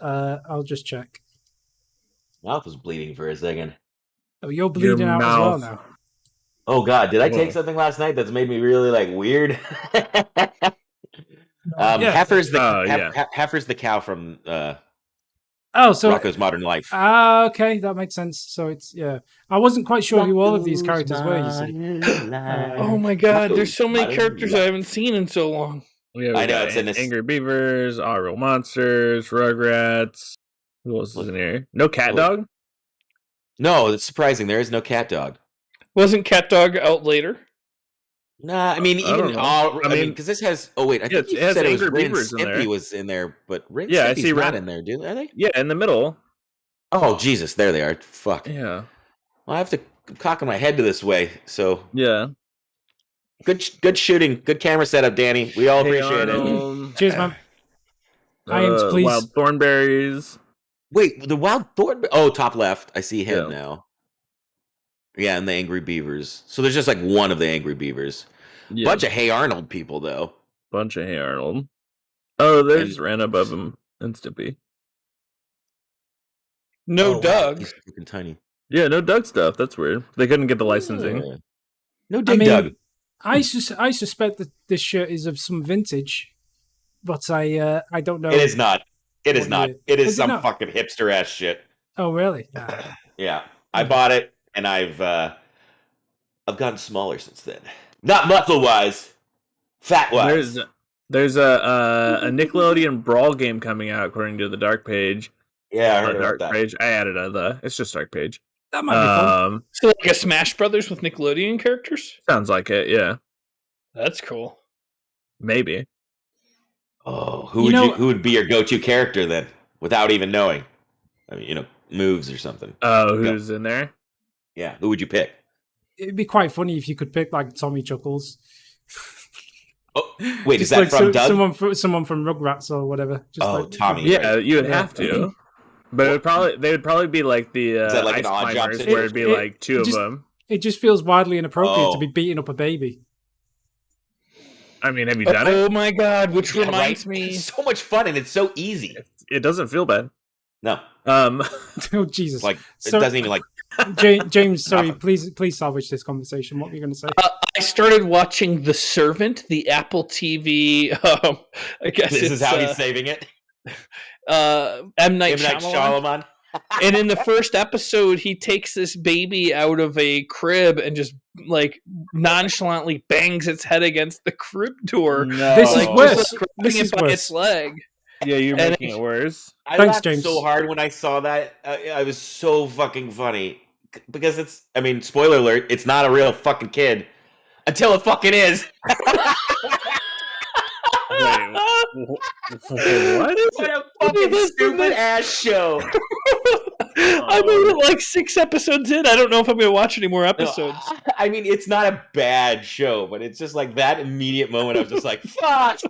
I'll just check. Mouth was bleeding for a second. Oh, you're bleeding out as well now. Oh God, did I take something last night that's made me really weird? Heifer's the cow from Rocko's Modern Life. Okay, that makes sense. So it's I wasn't quite sure who all of these characters were. You see. Oh my God, there's so many characters I haven't seen in so long. I know it's in Angry Beavers, All Real Monsters, Rugrats. Who else is in here? No Cat Dog. No, it's surprising. There is no Cat Dog. Wasn't Cat Dog out later? Nah, I mean, because this has. Oh wait, I think you said it was Rin Stimpy was in there, but Rin Stimpy's not in there, are they? Yeah, in the middle. Oh Jesus, there they are. Fuck. Yeah. Well, I have to cock my head to this way. So yeah. Good shooting, good camera setup, Danny. We all appreciate it. Cheers, man. Iams, please. Wild Thornberries. Wait, the Wild Thornberries. Oh, top left. I see him now. Yeah, and the Angry Beavers. So there's just one of the Angry Beavers. Yeah. Bunch of Hey Arnold people, though. Bunch of Hey Arnold. Oh, there's Ran above him and Stimpy. No Doug. Wow. He's freaking tiny. Yeah, no Doug stuff. That's weird. They couldn't get the licensing. Yeah. No Doug. I suspect that this shirt is of some vintage, but I don't know. It is not. It is not. It is some fucking hipster ass shit. Oh, really? Yeah. I bought it. And I've gotten smaller since then. Not muscle wise, fat wise. There's a Nickelodeon Brawl game coming out according to the Dark Page. Yeah, I heard Dark about that. Page. I added it's just Dark Page. That might be fun. So a Smash Brothers with Nickelodeon characters? Sounds like it. Yeah. That's cool. Maybe. Oh, who would be your go-to character then, without even knowing? I mean, moves or something. Oh, who's in there? Yeah, who would you pick? It'd be quite funny if you could pick Tommy Chuckles. Oh, wait, is that from Doug? Someone from Rugrats or whatever. Tommy. Yeah, you would have to. But they would probably be the is that Ice an odd Climbers, job where it'd be two of them. It just feels wildly inappropriate to be beating up a baby. I mean, have you done it? Oh my God, which reminds me. It's so much fun and it's so easy. It doesn't feel bad. No. Oh Jesus! It doesn't even James, sorry, please salvage this conversation. What were you going to say? I started watching The Servant, the Apple TV. I guess this is how he's saving it. M. Night Shyamalan. And in the first episode, he takes this baby out of a crib and just like nonchalantly bangs its head against the crib door. No. This is Like, worse. just This is by worse. its leg. Yeah, you're And making it worse. I Thanks, laughed James. so hard when I saw that. It was so fucking funny because spoiler alert, it's not a real fucking kid until it fucking is. Wait, what? What a fucking stupid ass show. I made it like 6 episodes in. I don't know if I'm going to watch any more episodes. No, I mean, it's not a bad show, but it's just like that immediate moment. I was just like, "Fuck."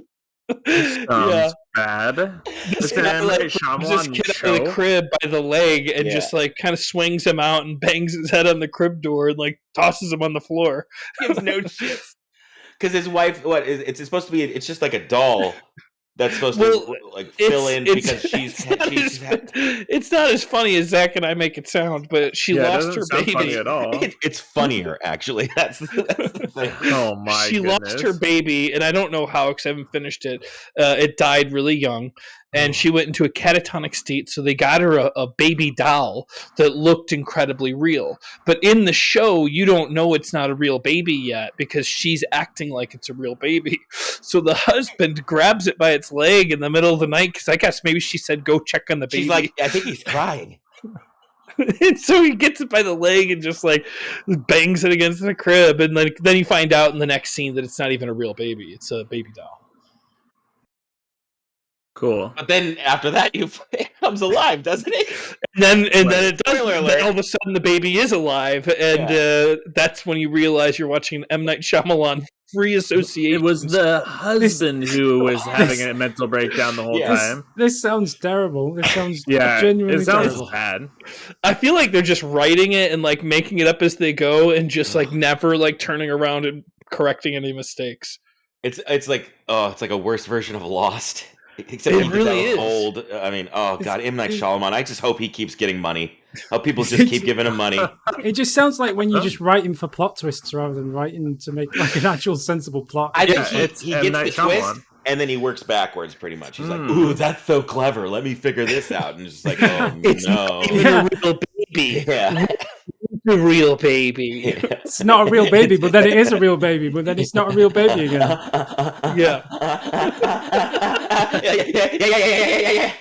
Sounds bad. It's an M. Night This Shyamalan kid show. out of the crib by the leg and Yeah. just like kind of swings him out and bangs his head on the crib door and like tosses him on the floor. Gives no shits. Because his wife, it's supposed to be? It's just like a doll that's supposed to like fill in because it's not as funny as Zach and I make it sound, but she lost her baby. Funny at all. It's funnier actually. That's the thing. Oh my! She lost her baby, and I don't know how because I haven't finished it. It died really young, and she went into a catatonic state. So they got her a baby doll that looked incredibly real. But in the show, you don't know it's not a real baby yet because she's acting like it's a real baby. So the husband grabs it by its leg in the middle of the night because I guess maybe she said go check on the baby. She's like, I think he's crying. And so he gets it by the leg and just like bangs it against the crib, and then you find out in the next scene that it's not even a real baby; it's a baby doll. Cool. But then after that, it comes alive, doesn't it? And then it does. Spoiler alert. Then all of a sudden, the baby is alive, and that's when you realize you're watching an M. Night Shyamalan free association. It was the husband who was having a mental breakdown the whole time. This sounds terrible. This sounds genuinely it sounds terrible. bad. I feel like they're just writing it and like making it up as they go, and just like never like turning around and correcting any mistakes. It's like a worse version of Lost. Except it really is old. I mean, oh god, M. Night Shyamalan. I just hope he keeps getting money. How people just keep giving him money. It just sounds like when you just write him for plot twists rather than writing to make like an actual sensible plot. I think he gets Night the twist, Shyamalan. and then he works backwards pretty much. He's like, ooh, that's so clever. Let me figure this out. And it's just like, oh it's no. not even a real baby. Yeah. It's a real baby. It's not a real baby, but then it is a real baby, but then it's not a real baby again. Yeah. Yeah.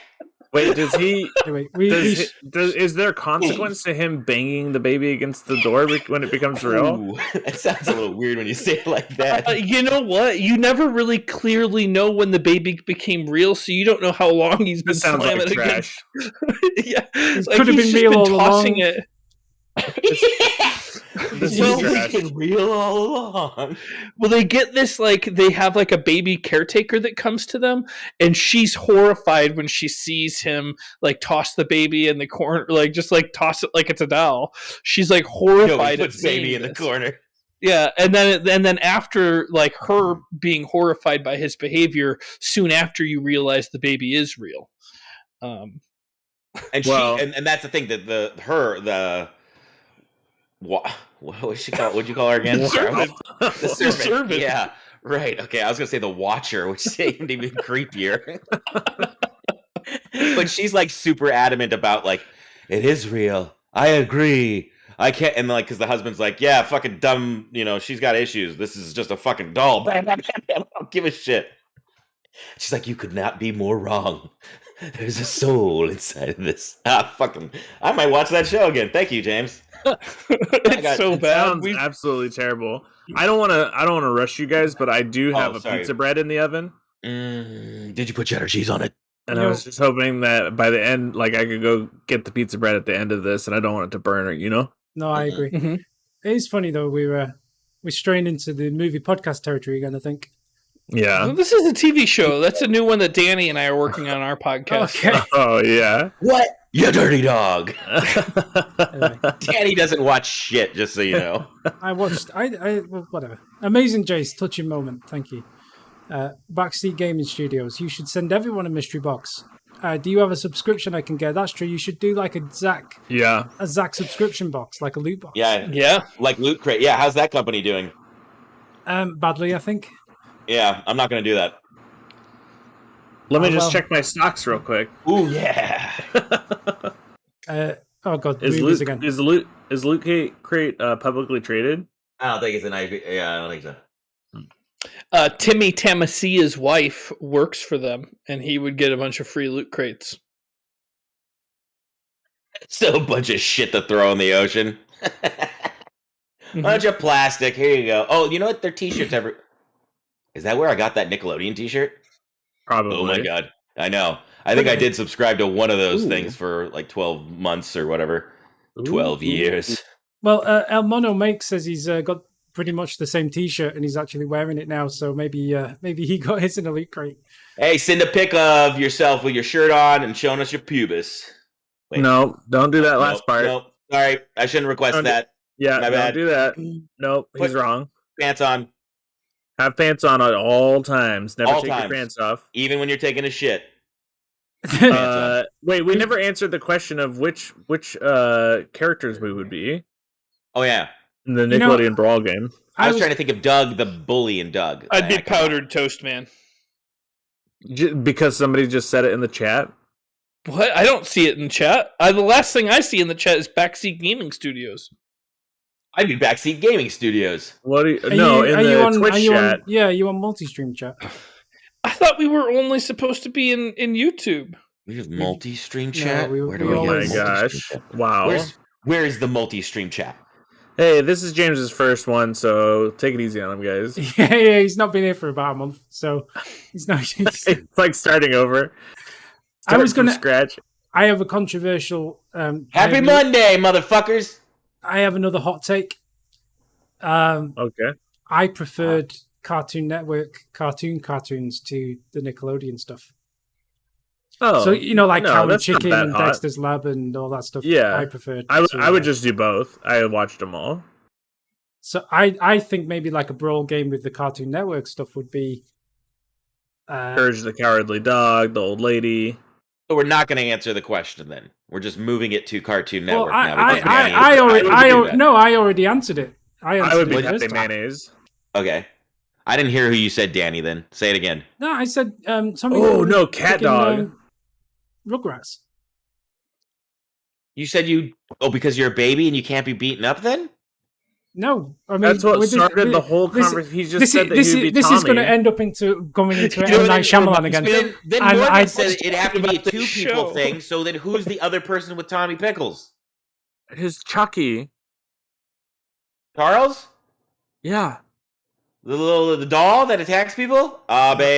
Wait, does he? Anyway, Is there consequence to him banging the baby against the door when it becomes real? Ooh, that sounds a little weird when you say it like that. You know what? You never really clearly know when the baby became real, so you don't know how long he's been This sounds slamming like it trash. against. Yeah, It like could have he's been just real been all tossing along. it. This Well, is trash. It's been real all along. Well, they get this they have like a baby caretaker that comes to them, and she's horrified when she sees him like toss the baby in the corner, like just like toss it like it's a doll. She's like horrified at Puts baby seeing in the this. corner. Yeah, and then after like her being horrified by his behavior, soon after you realize the baby is real. And Well- and that's the thing that what was she called? What'd you call her again? The servant. The servant. servant. Yeah, right. Okay, I was gonna say the Watcher, which seemed even creepier. But she's like super adamant about like it is real. I agree. I can't, and like because the husband's like, yeah, fucking dumb. You know, she's got issues. This is just a fucking doll. Bam, bam, bam, bam. I don't give a shit. She's like, you could not be more wrong. There's a soul inside of this. I might watch that show again. Thank you, James. It's so It bad. sounds absolutely terrible. I don't want to rush you guys, but I do have a sorry. pizza bread in the oven, Did you put cheddar cheese on it? and I was just hoping that by the end, like I could go get the pizza bread at the end of this, and I don't want it to burn, or No, I agree. Mhm. It is funny though. We're straying into the movie podcast territory again, I think. Yeah. This is a TV show. That's a new one that Danny and I are working on our podcast. Okay. Oh yeah. What? You dirty dog. Anyway, Danny doesn't watch shit, just so you know. I watched. Well, whatever. Amazing Jace, touching moment. Thank you. Backseat Gaming Studios. You should send everyone a mystery box. Do you have a subscription I can get? That's true. You should do like a Zach subscription box, like a loot box. Yeah, like Loot Crate. Yeah, how's that company doing? Badly, I think. Yeah, I'm not going to do that. Let me just well. check my stocks real quick. Ooh, yeah. Oh god, Is movies Loot again. is Loot Crate publicly traded? I don't think it's an IP. Yeah, I don't think so. Timmy Tamasia's wife works for them, and he would get a bunch of free loot crates. So a bunch of shit to throw in the ocean. Bunch of plastic. Here you go. Oh, you know what? Their t-shirts ever. Is that where I got that Nickelodeon t-shirt? Probably. Oh my god. I know. I think I did subscribe to one of those things for like 12 months or whatever. 12 years. Well, El Mono Make says he's got pretty much the same T-shirt and he's actually wearing it now. So maybe he got his in a loot crate. Hey, send a pic of yourself with your shirt on and showing us your pubis. Wait. No, don't do that last part. Nope. Sorry, I shouldn't request that. Yeah, my bad. Don't do that. Nope, he's wrong. Pants on. Have pants on at all times. Never All take times. your pants off. Even when you're taking a shit. Wait, we never answered the question of which characters we would be. Oh yeah, in the Nickelodeon Brawl game. I was trying to think of Doug, the bully in Doug. I'd be Powdered Toast Man. Because somebody just said it in the chat. What? I don't see it in chat. The last thing I see in the chat is Backseat Gaming Studios. I'd be Backseat Gaming Studios. What? In the Twitch chat. Yeah, you on multi-stream chat. I thought we were only supposed to be in YouTube. We have multi-stream chat? Where do we oh my gosh. Wow. Where is the multi-stream chat? Hey, this is James's first one, so take it easy on him, guys. Yeah, he's not been here for about a month, so he's not. It's like starting over. I was going to scratch. I have a controversial. Happy Monday, motherfuckers! I have another hot take. Okay. I preferred Cartoon Network cartoons to the Nickelodeon stuff. Oh, so like Cow and Chicken and hot. Dexter's Lab and all that stuff. Yeah, I preferred. I would just do both. I watched them all. So I think maybe like a brawl game with the Cartoon Network stuff would be Courage the Cowardly Dog, the Old Lady. So we're not going to answer the question then. We're just moving it to Cartoon Network now. I already answered it. I would be Captain Mayonnaise. Okay. I didn't hear who you said, Danny. Then say it again. No, I said something. Oh no, Cat Dog. Rugrats. You said because you're a baby and you can't be beaten up. Then no, I mean that's what started the whole conversation. He just said that he would be Tommy. This is going to end up going into M. Night Shyamalan again. Then Morgan said it'd have to be a two-people thing. So then, who's the other person with Tommy Pickles? His Chucky. Charles? Yeah. The doll that attacks people? Chucky's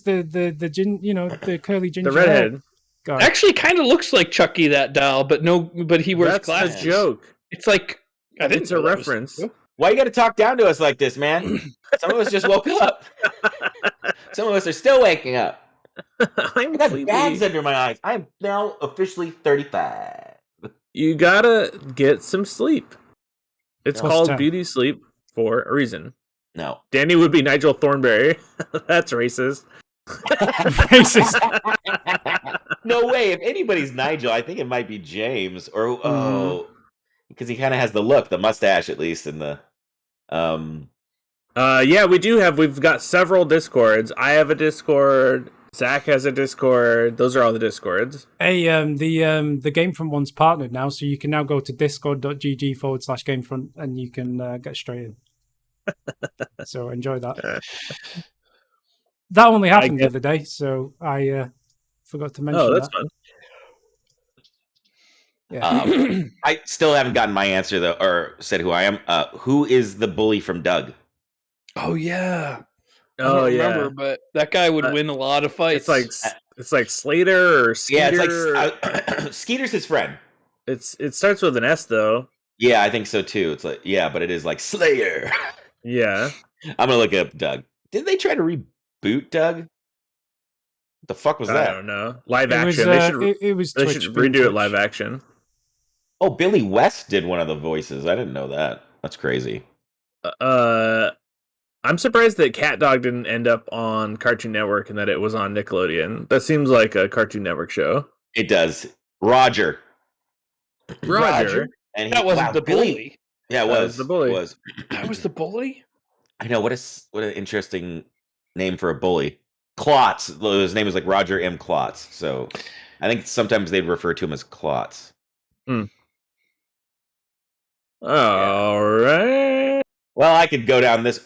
the gin, the curly ginger. The redhead. God. Actually, kind of looks like Chucky, that doll, but he wears glasses. That's a joke. It's like it's a reference. Why you got to talk down to us like this, man? Some of us just woke up. Some of us are still waking up. I got bags under my eyes. I'm now officially 35. You gotta get some sleep. It's called beauty sleep for a reason. No. Danny would be Nigel Thornberry. That's racist. Racist. No way. If anybody's Nigel, I think it might be James. Or because he kind of has the look, the mustache at least, and the yeah, we've got several Discords. I have a Discord. Zach has a Discord. Those are all the Discords. Hey, the GameFront one's partnered now, so you can now go to discord.gg/GameFront and you can get straight in. So enjoy that. That only happened the other day, so I forgot to mention that. Oh, that's fun. Yeah. I still haven't gotten my answer though, or said who I am. Who is the bully from Doug? Oh yeah. I don't remember, but that guy would win a lot of fights. It's like Slater or Skeeter. Yeah, it's like Skeeter's his friend. It starts with an S though. Yeah, I think so too. It's like but it is like Slayer. Yeah. I'm gonna look up Doug. Did they try to reboot Doug? What the fuck was that? I don't know. Live action. They should redo it live action. Oh, Billy West did one of the voices. I didn't know that. That's crazy. I'm surprised that Cat Dog didn't end up on Cartoon Network and that it was on Nickelodeon. That seems like a Cartoon Network show. It does. Roger. And that wasn't the bully. Yeah, it was the bully. That was the bully? I know. What an interesting name for a bully. Klotz. His name is like Roger M. Klotz. So I think sometimes they'd refer to him as Klotz. All right. Well, I could go down this.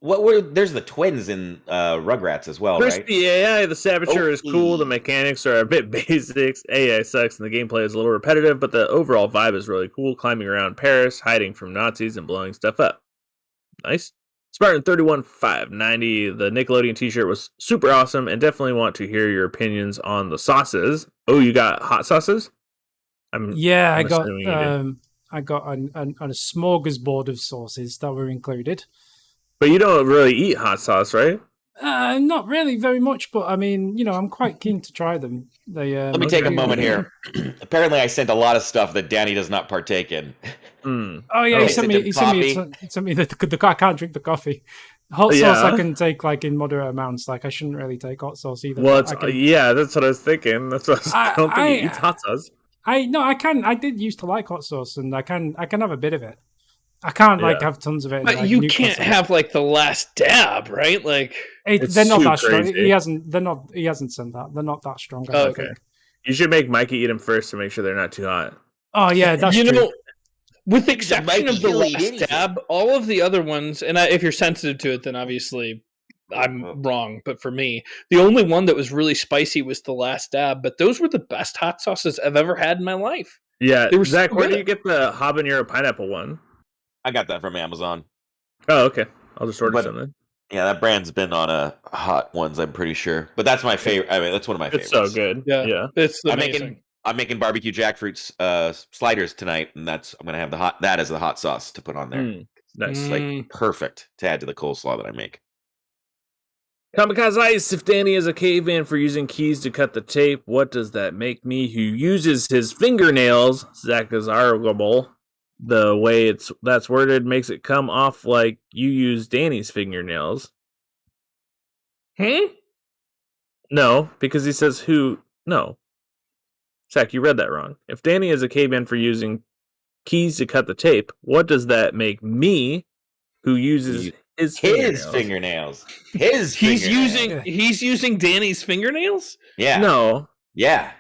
There's the twins in Rugrats as well, First, right? the AI, the Saboteur is cool. The mechanics are a bit basics. AI sucks, and the gameplay is a little repetitive, but the overall vibe is really cool. Climbing around Paris, hiding from Nazis, and blowing stuff up. Nice. Spartan 31590. The Nickelodeon t-shirt was super awesome, and definitely want to hear your opinions on the sauces. Oh, you got hot sauces? I got a smorgasbord of sauces that were included. But you don't really eat hot sauce, right? Not really very much, but I mean, I'm quite keen to try them. Let me take a moment here. Apparently, I sent a lot of stuff that Danny does not partake in. Oh yeah, he sent me the I can't drink the coffee. Hot sauce I can take like in moderate amounts. Like I shouldn't really take hot sauce either. Well, that's what I was thinking. That's what I don't think he eats hot sauce. I can. I did used to like hot sauce, and I can have a bit of it. I can't have tons of it. But you can't have like the last dab, right? Like they're not that strong. Crazy. He hasn't sent that. They're not that strong. Okay. You should make Mikey eat them first to make sure they're not too hot. Oh yeah, that's true. With the exception of the last dab, all of the other ones, and if you're sensitive to it, then obviously I'm wrong. But for me, the only one that was really spicy was the last dab. But those were the best hot sauces I've ever had in my life. Yeah, Zach, where do you get the habanero pineapple one? I got that from Amazon. Oh, okay. I'll just order something. Yeah, that brand's been on hot ones, I'm pretty sure. But that's my favorite. I mean, that's one of my favorites. It's so good. Yeah. It's amazing. I'm making barbecue jackfruit sliders tonight, and I'm gonna have that as the hot sauce to put on there. Nice, like perfect to add to the coleslaw that I make. Kamikaze Ice, if Danny is a caveman for using keys to cut the tape, what does that make me who uses his fingernails? Zach is arguable. The way that's worded makes it come off like you use Danny's fingernails. No, because he says who. No. Zach, you read that wrong. If Danny is a caveman for using keys to cut the tape, what does that make me who uses his fingernails? He's using Danny's fingernails? Yeah. No. Yeah.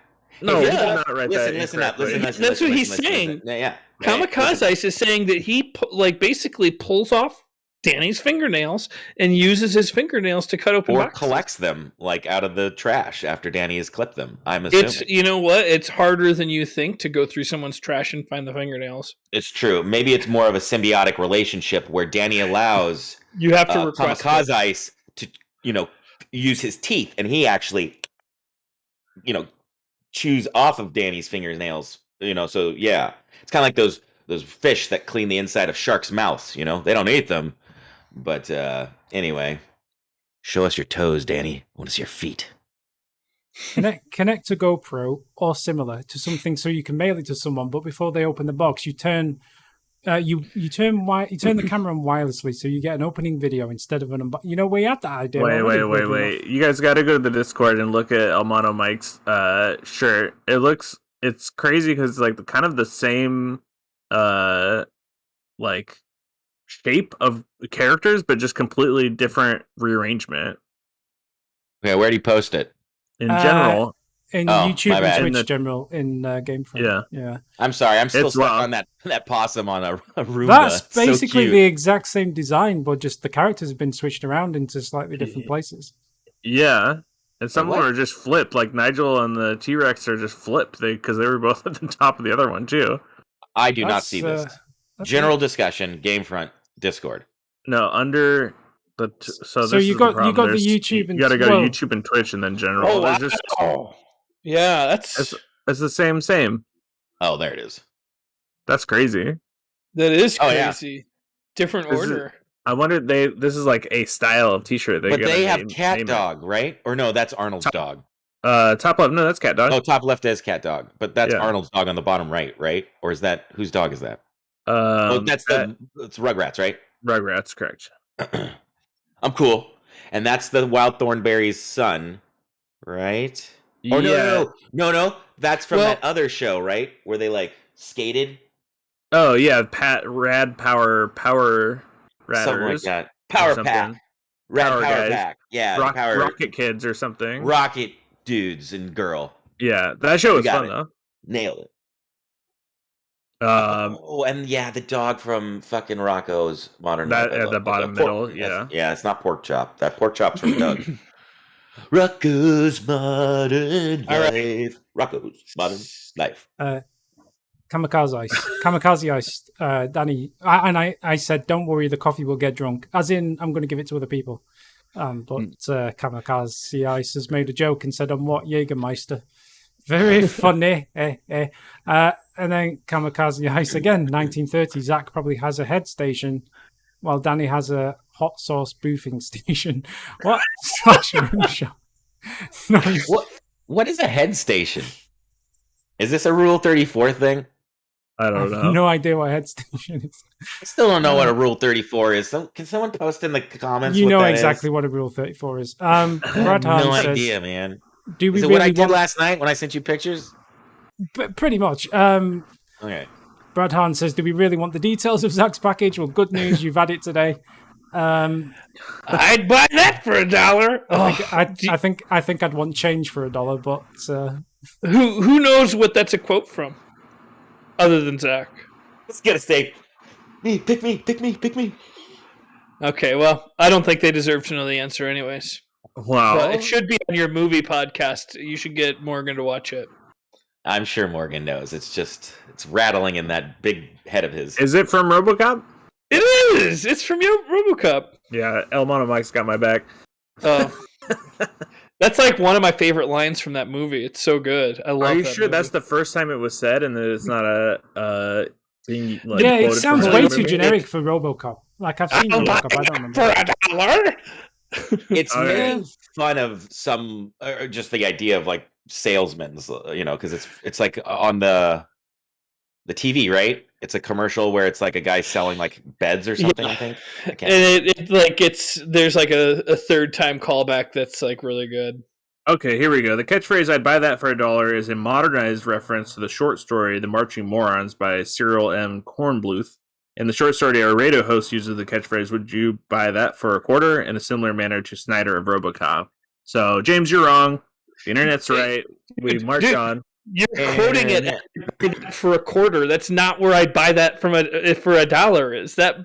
No, he did not write listen that. Listen. That's what he's saying. Yeah. Kamikaze Ice is saying that he basically pulls off Danny's fingernails and uses his fingernails to cut open boxes. Collects them like out of the trash after Danny has clipped them. I'm assuming. You know what? It's harder than you think to go through someone's trash and find the fingernails. It's true. Maybe it's more of a symbiotic relationship where Danny allows you have to request Kamikaze Ice to use his teeth, and he actually chews off of Danny's fingernails. So yeah, it's kind of like those fish that clean the inside of sharks' mouths. They don't eat them. But anyway, show us your toes, Danny. I want to see your feet. Connect to GoPro or similar to something so you can mail it to someone. But before they open the box, you turn you turn the camera on wirelessly, so you get an opening video instead of an. We had that idea. Wait! You guys got to go to the Discord and look at Elmano Mike's shirt. It's crazy because it's like kind of the same like shape of characters, but just completely different rearrangement. Okay, where do you post it? In general, in YouTube and Twitch general in GameFront. Yeah. I'm sorry, I'm still stuck on that possum on a Roomba. That's basically the exact same design, but just the characters have been switched around into slightly different places. Yeah. And some of them are just flipped, like Nigel and the T-Rex are just flipped because they were both at the top of the other one too. I do not see this. General discussion, Gamefront, Discord. No, under the so you got the YouTube and you got to go to YouTube and Twitch and then general. Oh, wow. Yeah, it's the same. Oh, there it is. That's crazy. That is crazy. Yeah. Different order. I wonder this is like a style of T-shirt. But they have Cat Dog, right? Or no, that's Arnold's dog. Top left, no, that's Cat Dog. Oh, top left is Cat Dog, but that's Arnold's dog on the bottom right? Or is that whose dog is that? It's Rugrats, right? Rugrats, correct. I'm cool, and that's the Wild Thornberry's son, right? Oh no, that's from that other show, right? Where they like skated. Oh yeah, Rad Power Ratters. Something like that. Power Pat. Red Power guys. Pack. Yeah, power Rocket Kids or something. Rocket dudes and girl. Yeah, that show was fun though. Nailed it. Um, and the dog from fucking Rocco's Modern Life. That at the bottom middle, yeah. Yeah, it's not Pork Chop. That Pork Chop's from Doug. Rocco's Modern Life. Rocco's Modern Life. Kamikaze Ice, Danny. I said, don't worry, the coffee will get drunk. As in, I'm going to give it to other people. But Kamikaze Ice has made a joke and said, I'm what, Jägermeister? Very funny. And then Kamikaze Ice again, 1930. Zach probably has a head station, while Danny has a hot sauce boofing station. What? Nice. What is a head station? Is this a Rule 34 thing? I don't know. I have no idea what head station is. I still don't know what a Rule 34 is. Can someone post in the comments? You know exactly what a Rule 34 is. Brad Hahn says, idea, man. Do we is it really what I did last night when I sent you pictures? Pretty much. Okay. Brad Hahn says, do we really want the details of Zach's package? Well, good news, you've had it today. I'd buy that for $1. I think I'd want change for $1, but who knows what that's a quote from, other than Zach? Let's get a steak. Pick me. Okay, well, I don't think they deserve to know the answer, anyways. Wow, but it should be on your movie podcast. You should get Morgan to watch it. I'm sure Morgan knows. It's rattling in that big head of his. Is it from RoboCop? It is. It's from your RoboCop. Yeah, El Mono Mike's got my back. Oh, that's like one of my favorite lines from that movie. It's so good. I love. Are you that sure movie. that's the first time it was said, and that it's not a thing? Like, yeah, it sounds way too movie? generic for RoboCop. Like I've seen RoboCop, I don't remember. For $1. It's making fun of some, or just the idea of like salesmen, because it's like on the TV, right? It's a commercial where it's like a guy selling like beds or something. I think, and there's like a third time callback that's like really good. Okay, here we go. The catchphrase "I'd buy that for $1" is a modernized reference to the short story "The Marching Morons" by Cyril M. Kornbluth. In the short story, our radio host uses the catchphrase, "Would you buy that for $0.25?" in a similar manner to Snyder of RoboCop. So, James, you're wrong. The internet's right. We march on. You're quoting it for $0.25. That's not where I'd buy that for $1. Is that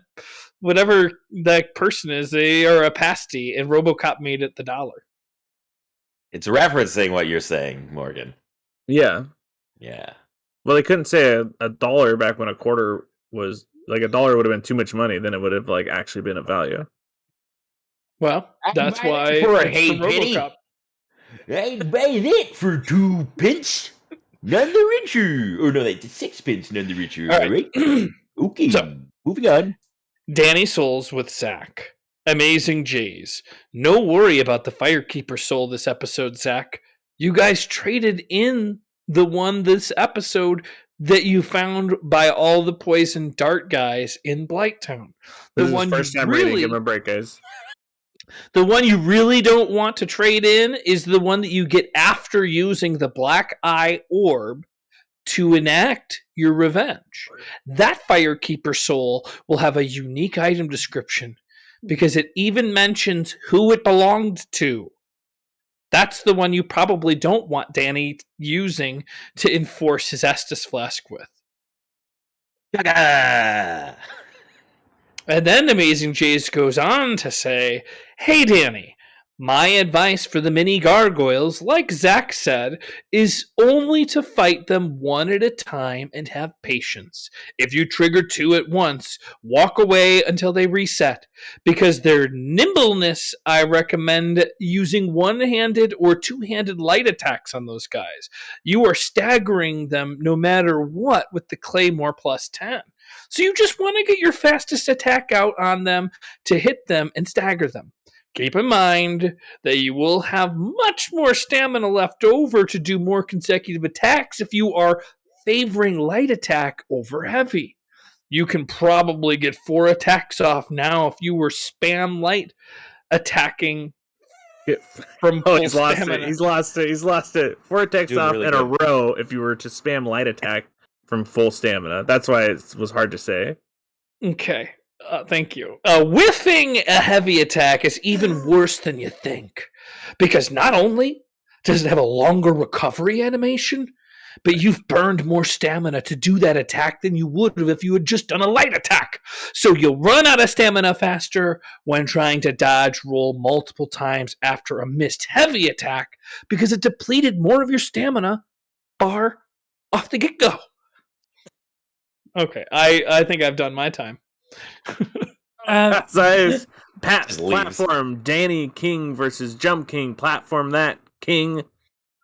whatever that person is? They are a pasty, and RoboCop made it the $1. It's referencing what you're saying, Morgan. Yeah. Yeah. Well, they couldn't say a dollar back when a quarter was. Like $1 would have been too much money, then it would have like actually been of value. Well, that's why for a penny. I'd buy that for 2 pence. None the richer. Or no, that's 6 pence, none the richer. All right. Okay. So, moving on. Danny Souls with Zach. Amazing Jays. No worry about the Firekeeper soul this episode, Zach. You guys traded in the one this episode that you found by all the poison dart guys in Blighttown. This is the first time reading. Give him a break, guys. The one you really don't want to trade in is the one that you get after using the Black Eye Orb to enact your revenge. That Firekeeper soul will have a unique item description because it even mentions who it belonged to. That's the one you probably don't want Danny using to enforce his Estus flask with. Gaga! And then Amazing Jays goes on to say, hey, Danny, my advice for the mini gargoyles, like Zach said, is only to fight them one at a time and have patience. If you trigger 2 at once, walk away until they reset. Because their nimbleness, I recommend using one-handed or two-handed light attacks on those guys. You are staggering them no matter what with the Claymore plus 10. So you just want to get your fastest attack out on them to hit them and stagger them. Keep in mind that you will have much more stamina left over to do more consecutive attacks if you are favoring light attack over heavy. You can probably get 4 attacks off now if you were spam light attacking from full stamina. He's lost it. 4 attacks off really in a row if you were to spam light attack from full stamina. That's why it was hard to say. Okay. Thank you. Whiffing a heavy attack is even worse than you think, because not only does it have a longer recovery animation, but you've burned more stamina to do that attack than you would have if you had just done a light attack. So you'll run out of stamina faster when trying to dodge roll multiple times after a missed heavy attack, because it depleted more of your stamina bar off the get-go. Okay, I think I've done my time. Size platform Danny King versus Jump King. Platform that King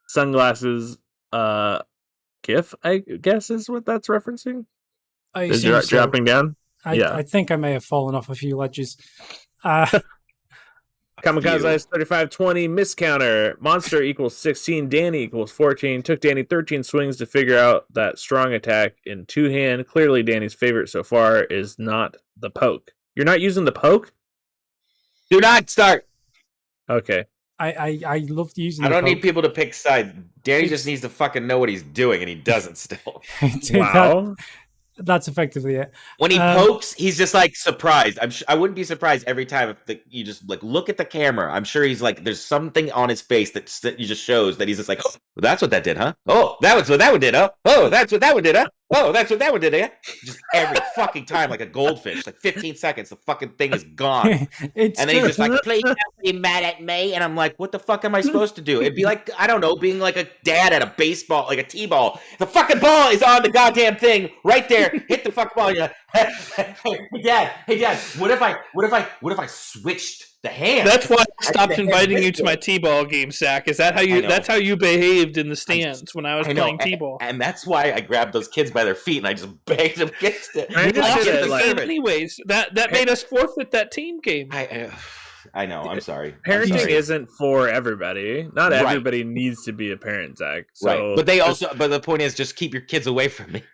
sunglasses. GIF, I guess, is what that's referencing. Is it dropping down? I think I may have fallen off a few ledges. Kamikaze is 3520. Miscounter. Monster equals 16. Danny equals 14. Took Danny 13 swings to figure out that strong attack in two-hand. Clearly, Danny's favorite so far is not the poke. You're not using the poke? Do not start. Okay. I love using I the don't poke. need people to pick sides. Danny just needs to fucking know what he's doing, and he doesn't still. Wow. That's effectively it. When he pokes, he's just like surprised. I wouldn't be surprised every time if you just like look at the camera. I'm sure he's like, there's something on his face that you just shows that he's just like, oh, that's what that did, huh? Oh, that was what that one did, huh? Oh, that's what that one did, huh? Oh, that's what that one did, huh? Just every fucking time, like a goldfish, like 15 seconds, the fucking thing is gone. And then he's just like, please don't be mad at me. And I'm like, what the fuck am I supposed to do? It'd be like, I don't know, being like a dad at a baseball, like a t-ball. The fucking ball is on the goddamn thing right there. Hit the fucking ball. You're like, hey dad, what if I switched the hand? That's why I stopped inviting you to my t-ball game, Zach. Is that how you? That's how you behaved in the stands when I was playing t-ball. And that's why I grabbed those kids by their feet and I just banged them against it. Anyways, that made us forfeit that team game. I know. I'm sorry. Parenting isn't for everybody. Not everybody needs to be a parent, Zach. So right. But the point is, just keep your kids away from me.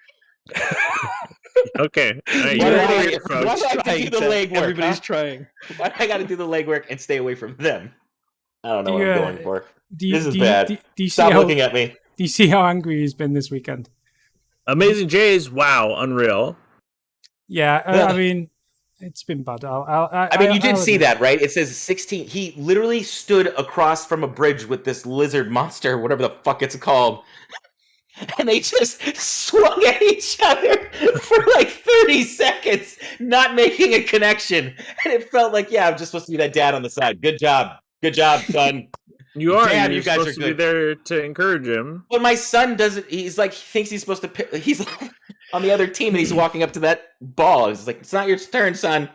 Okay. Why do I do the legwork? Everybody's trying. Why do I got to do the legwork and stay away from them? I don't know what I'm going for. This is bad. Stop looking at me. Do you see how angry he's been this weekend? Amazing Jays, wow, unreal. Yeah, I mean, it's been bad. I mean, you did see that, right? It says 16. He literally stood across from a bridge with this lizard monster, whatever the fuck it's called. And they just swung at each other for like 30 seconds, not making a connection. And it felt like, I'm just supposed to be that dad on the side. Good job, son. You are. Damn, you guys are supposed to be there to encourage him. But my son doesn't. He's like, he thinks he's supposed to pick. He's like, on the other team, and he's walking up to that ball. He's like, it's not your turn, son.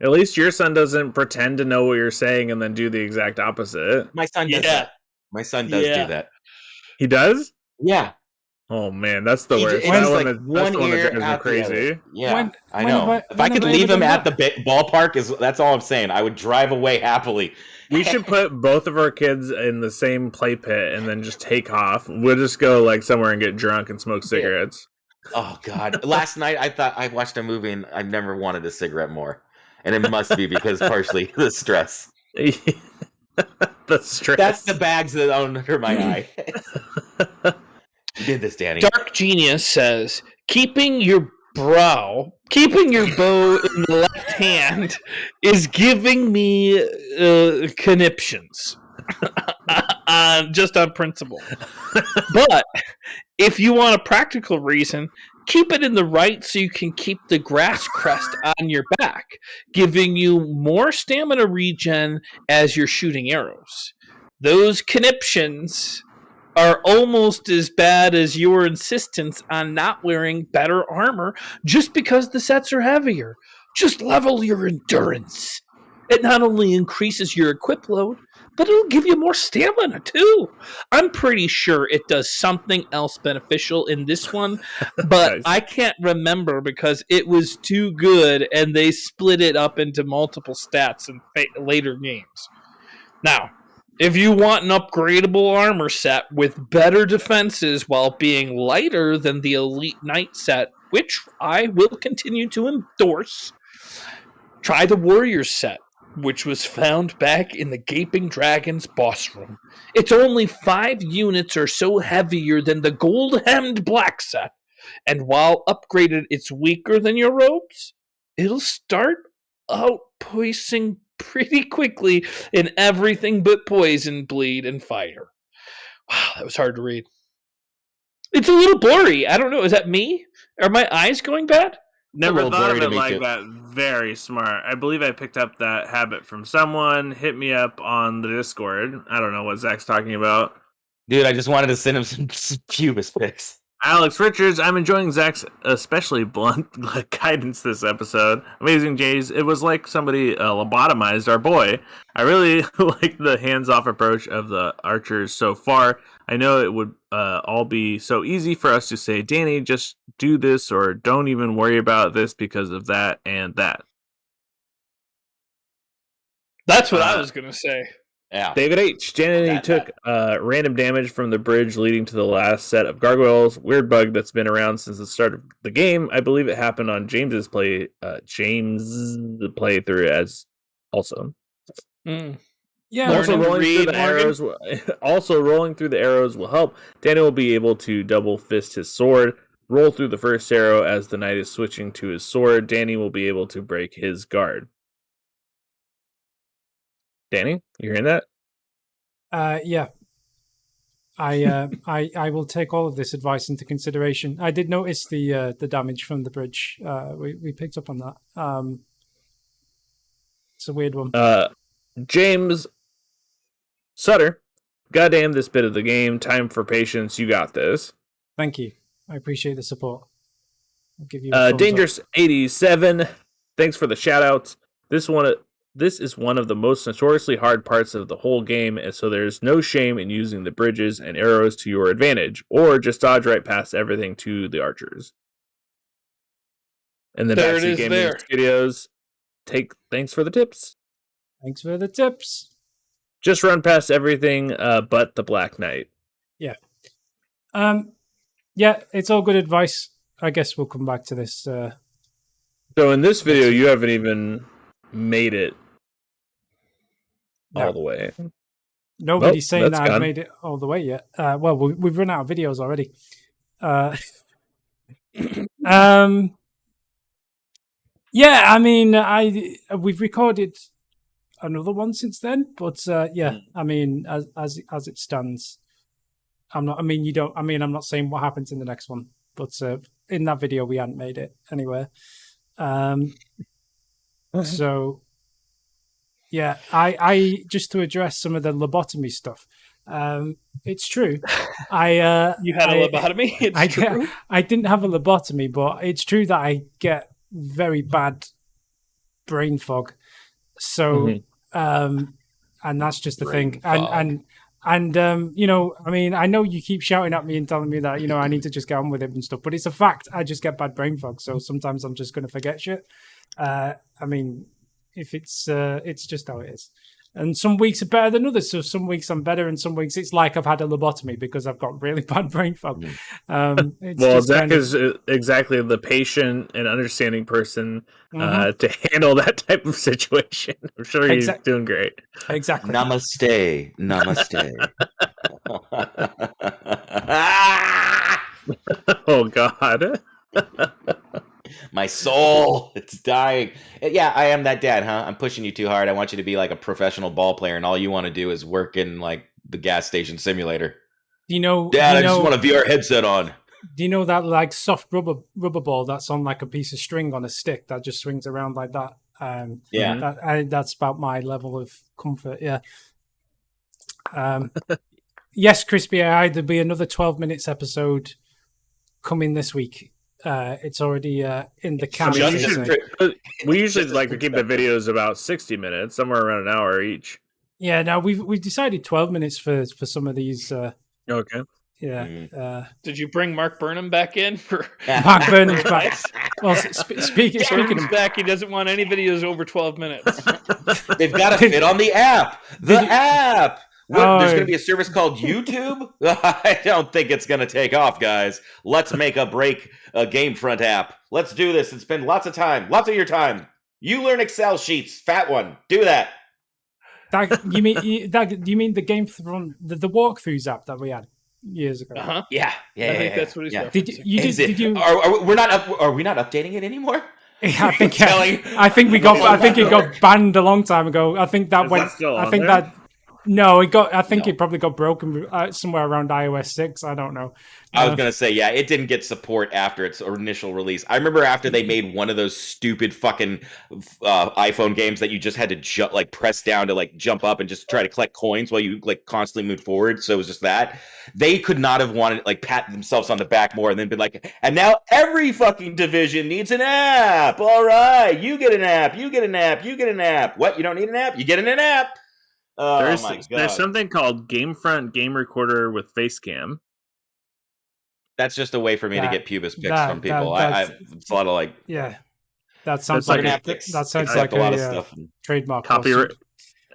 At least your son doesn't pretend to know what you're saying and then do the exact opposite. My son does that. My son does do that. He does? Yeah. Oh man, that's the worst. That's the one that drives me crazy. Yeah, I know. If I could leave him at the ballpark, that's all I'm saying. I would drive away happily. We should put both of our kids in the same play pit and then just take off. We'll just go like somewhere and get drunk and smoke cigarettes. Oh God! Last night I thought I watched a movie and I never wanted a cigarette more, and it must be because partially the stress. The stress. That's the bags that are under my eye. You did this, Danny. Dark Genius says, keeping your bow in the left hand is giving me conniptions. Just on principle. But if you want a practical reason, keep it in the right so you can keep the grass crest on your back, giving you more stamina regen as you're shooting arrows. Those conniptions are almost as bad as your insistence on not wearing better armor just because the sets are heavier. Just level your endurance. It not only increases your equip load, but it'll give you more stamina too. I'm pretty sure it does something else beneficial in this one, but nice. I can't remember because it was too good and they split it up into multiple stats in later games. Now, if you want an upgradable armor set with better defenses while being lighter than the Elite Knight set, which I will continue to endorse, try the Warrior set, which was found back in the Gaping Dragon's boss room. It's only 5 units or so heavier than the Gold-Hemmed Black set, and while upgraded it's weaker than your robes, it'll start out poising pretty quickly in everything but poison, bleed, and fire. Wow, that was hard to read. It's a little blurry. I don't know. Is that me? Are my eyes going bad? Never thought of it like that. Very smart. I believe I picked up that habit from someone. Hit me up on the Discord. I don't know what Zach's talking about. Dude, I just wanted to send him some pubis pics. Alex Richards, I'm enjoying Zach's especially blunt guidance this episode. Amazing Jays. It was like somebody lobotomized our boy. I really like the hands-off approach of the archers so far. I know it would all be so easy for us to say, Danny, just do this, or don't even worry about this because of that and that. That's what I was going to say. Yeah. David H. Danny took random damage from the bridge leading to the last set of gargoyles. Weird bug that's been around since the start of the game. I believe it happened on James's playthrough as also. Yeah, also rolling through the arrows will help. Danny will be able to double fist his sword. Roll through the first arrow as the knight is switching to his sword. Danny will be able to break his guard. Danny, you hearing that? Yeah. I will take all of this advice into consideration. I did notice the damage from the bridge. We picked up on that. It's a weird one. James Sutter, goddamn this bit of the game. Time for patience. You got this. Thank you. I appreciate the support. I'll give you a Dangerous 87. Thanks for the shout outs. This is one of the most notoriously hard parts of the whole game, and so there's no shame in using the bridges and arrows to your advantage, or just dodge right past everything to the archers. And then Backseat Gaming Studios, thanks for the tips. Thanks for the tips. Just run past everything but the Black Knight. Yeah. Yeah, it's all good advice. I guess we'll come back to this. So in this video, you haven't even made it all the way. Nobody's saying that I've made it all the way yet. Well, we've run out of videos already. Yeah, I mean, we've recorded another one since then, but yeah, I mean, as it stands, I'm not saying what happens in the next one, but in that video we hadn't made it anywhere. So yeah, I just to address some of the lobotomy stuff. It's true. You had a lobotomy? It's true. I didn't have a lobotomy, but it's true that I get very bad brain fog. So and that's just the thing. And you know, I mean, I know you keep shouting at me and telling me that, you know, I need to just get on with it and stuff, but it's a fact. I just get bad brain fog. So sometimes I'm just going to forget shit. I mean, if it's just how it is. And some weeks are better than others. So some weeks I'm better, and some weeks it's like I've had a lobotomy because I've got really bad brain fog. Well, Zach is exactly the patient and understanding person to handle that type of situation. I'm sure he's doing great. Exactly. Namaste. Oh, God. My soul, it's dying. Yeah, I am that dad, huh? I'm pushing you too hard. I want you to be like a professional ball player, and all you want to do is work in like the gas station simulator. Do you know, Dad, I just want a VR headset on. Do you know that like soft rubber ball that's on like a piece of string on a stick that just swings around like that? Yeah, that's about my level of comfort. Yeah. Yes, Crispy AI. There'll be another 12 minutes episode coming this week. It's already in the camera. We usually like to keep the videos about 60 minutes, somewhere around an hour each. Yeah, now we've decided 12 minutes for some of these. Okay. Yeah. Did you bring Mark Burnham back in for? Mark Burnham's back. Well, speaking of back, he doesn't want any videos over 12 minutes. They've got to fit on the app. App. What, there's going to be a service called YouTube? I don't think it's going to take off, guys. Let's make a GameFront app. Let's do this and spend lots of your time. You learn Excel sheets, fat one. Do that. You mean the GameFront, the walkthroughs app that we had years ago? Yeah. I think that's what he's got. Did you? Are we not updating it anymore? I think it got banned a long time ago. I think that went. I think that. No, it got. I think it probably got broken somewhere around iOS 6. I don't know. I was gonna say, yeah, it didn't get support after its initial release. I remember after they made one of those stupid fucking iPhone games that you just had to press down to jump up and just try to collect coins while you constantly moved forward. So it was just that they could not have wanted pat themselves on the back more and then been like, and now every fucking division needs an app. All right, you get an app, you get an app, you get an app. What? You don't need an app? You get an app. Oh my God. There's something called GameFront Game Recorder with Facecam. That's just a way for me to get pubis pics from people. It's a lot of that sounds like a lot of stuff. Trademark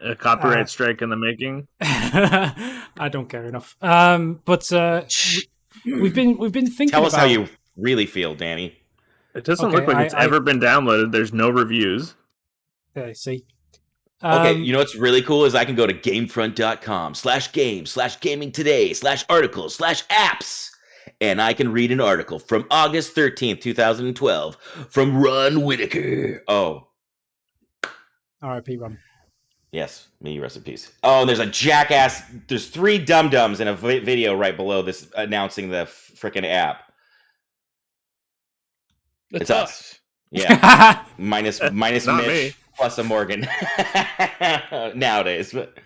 a copyright strike in the making. I don't care enough. But we've been thinking. Tell us how you really feel, Danny. It doesn't look like it's ever been downloaded. There's no reviews. Okay, see. Okay, you know what's really cool is I can go to gamefront.com/games/gaming today/articles/apps. And I can read an article from August 13th, 2012 from Ron Whitaker. Oh. R.I.P. Ron. Yes, me, rest in peace. Oh, there's a jackass. There's 3 dum-dums in a video right below this announcing the frickin' app. It's us. Yeah. minus Mitch me. plus a Morgan. Nowadays. But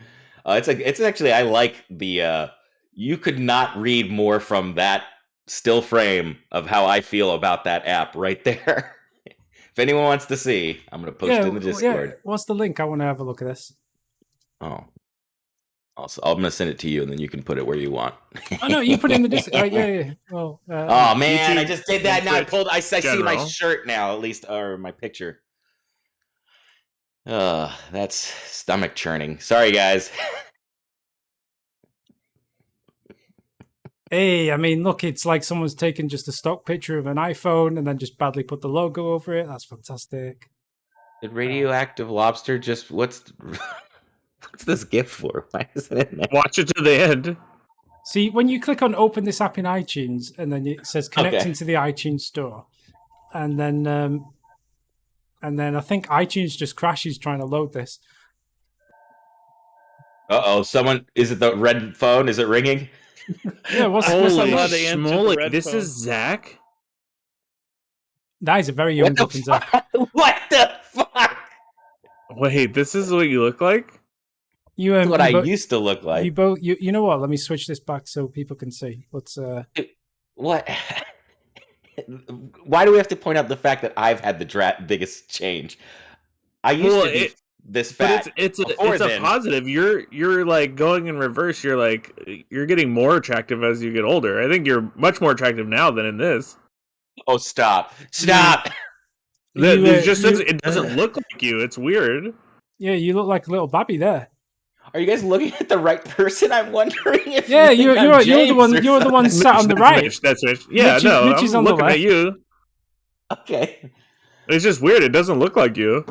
it's actually, I like the... you could not read more from that still frame of how I feel about that app right there. If anyone wants to see, I'm going to post it in the Discord. Yeah. What's the link? I want to have a look at this. Oh. Also, I'm going to send it to you, and then you can put it where you want. Oh, no, you put it in the Discord. Yeah. Well, oh, man, I just did that. Now I see General. my shirt now, at least, or my picture. That's stomach churning. Sorry, guys. Hey, I mean, look, it's like someone's taken just a stock picture of an iPhone and then just badly put the logo over it. That's fantastic. Did Radioactive Lobster just... What's this GIF for? Why is it in there? Watch it to the end. See, when you click on open this app in iTunes, and then it says connecting to the iTunes store, and then I think iTunes just crashes trying to load this. Uh-oh, is it the red phone? Is it ringing? Yeah, what's Holy that? schmoly, this is Zach? That is a very young looking Zach. What the fuck? Wait, this is what you look like? That's what I used to look like. You know what? Let me switch this back so people can see. What? Why do we have to point out the fact that I've had the biggest change? I used to be this fat. But it's a positive. You're like going in reverse. You're getting more attractive as you get older. I think you're much more attractive now than in this. Oh, stop! It doesn't look like you. It's weird. Yeah, you look like a little babby there. Are you guys looking at the right person? I'm wondering if you're the one. You're the one sat on the right. Mitch, that's Mitch. Yeah, Mitch is I'm looking at you. Okay. It's just weird. It doesn't look like you.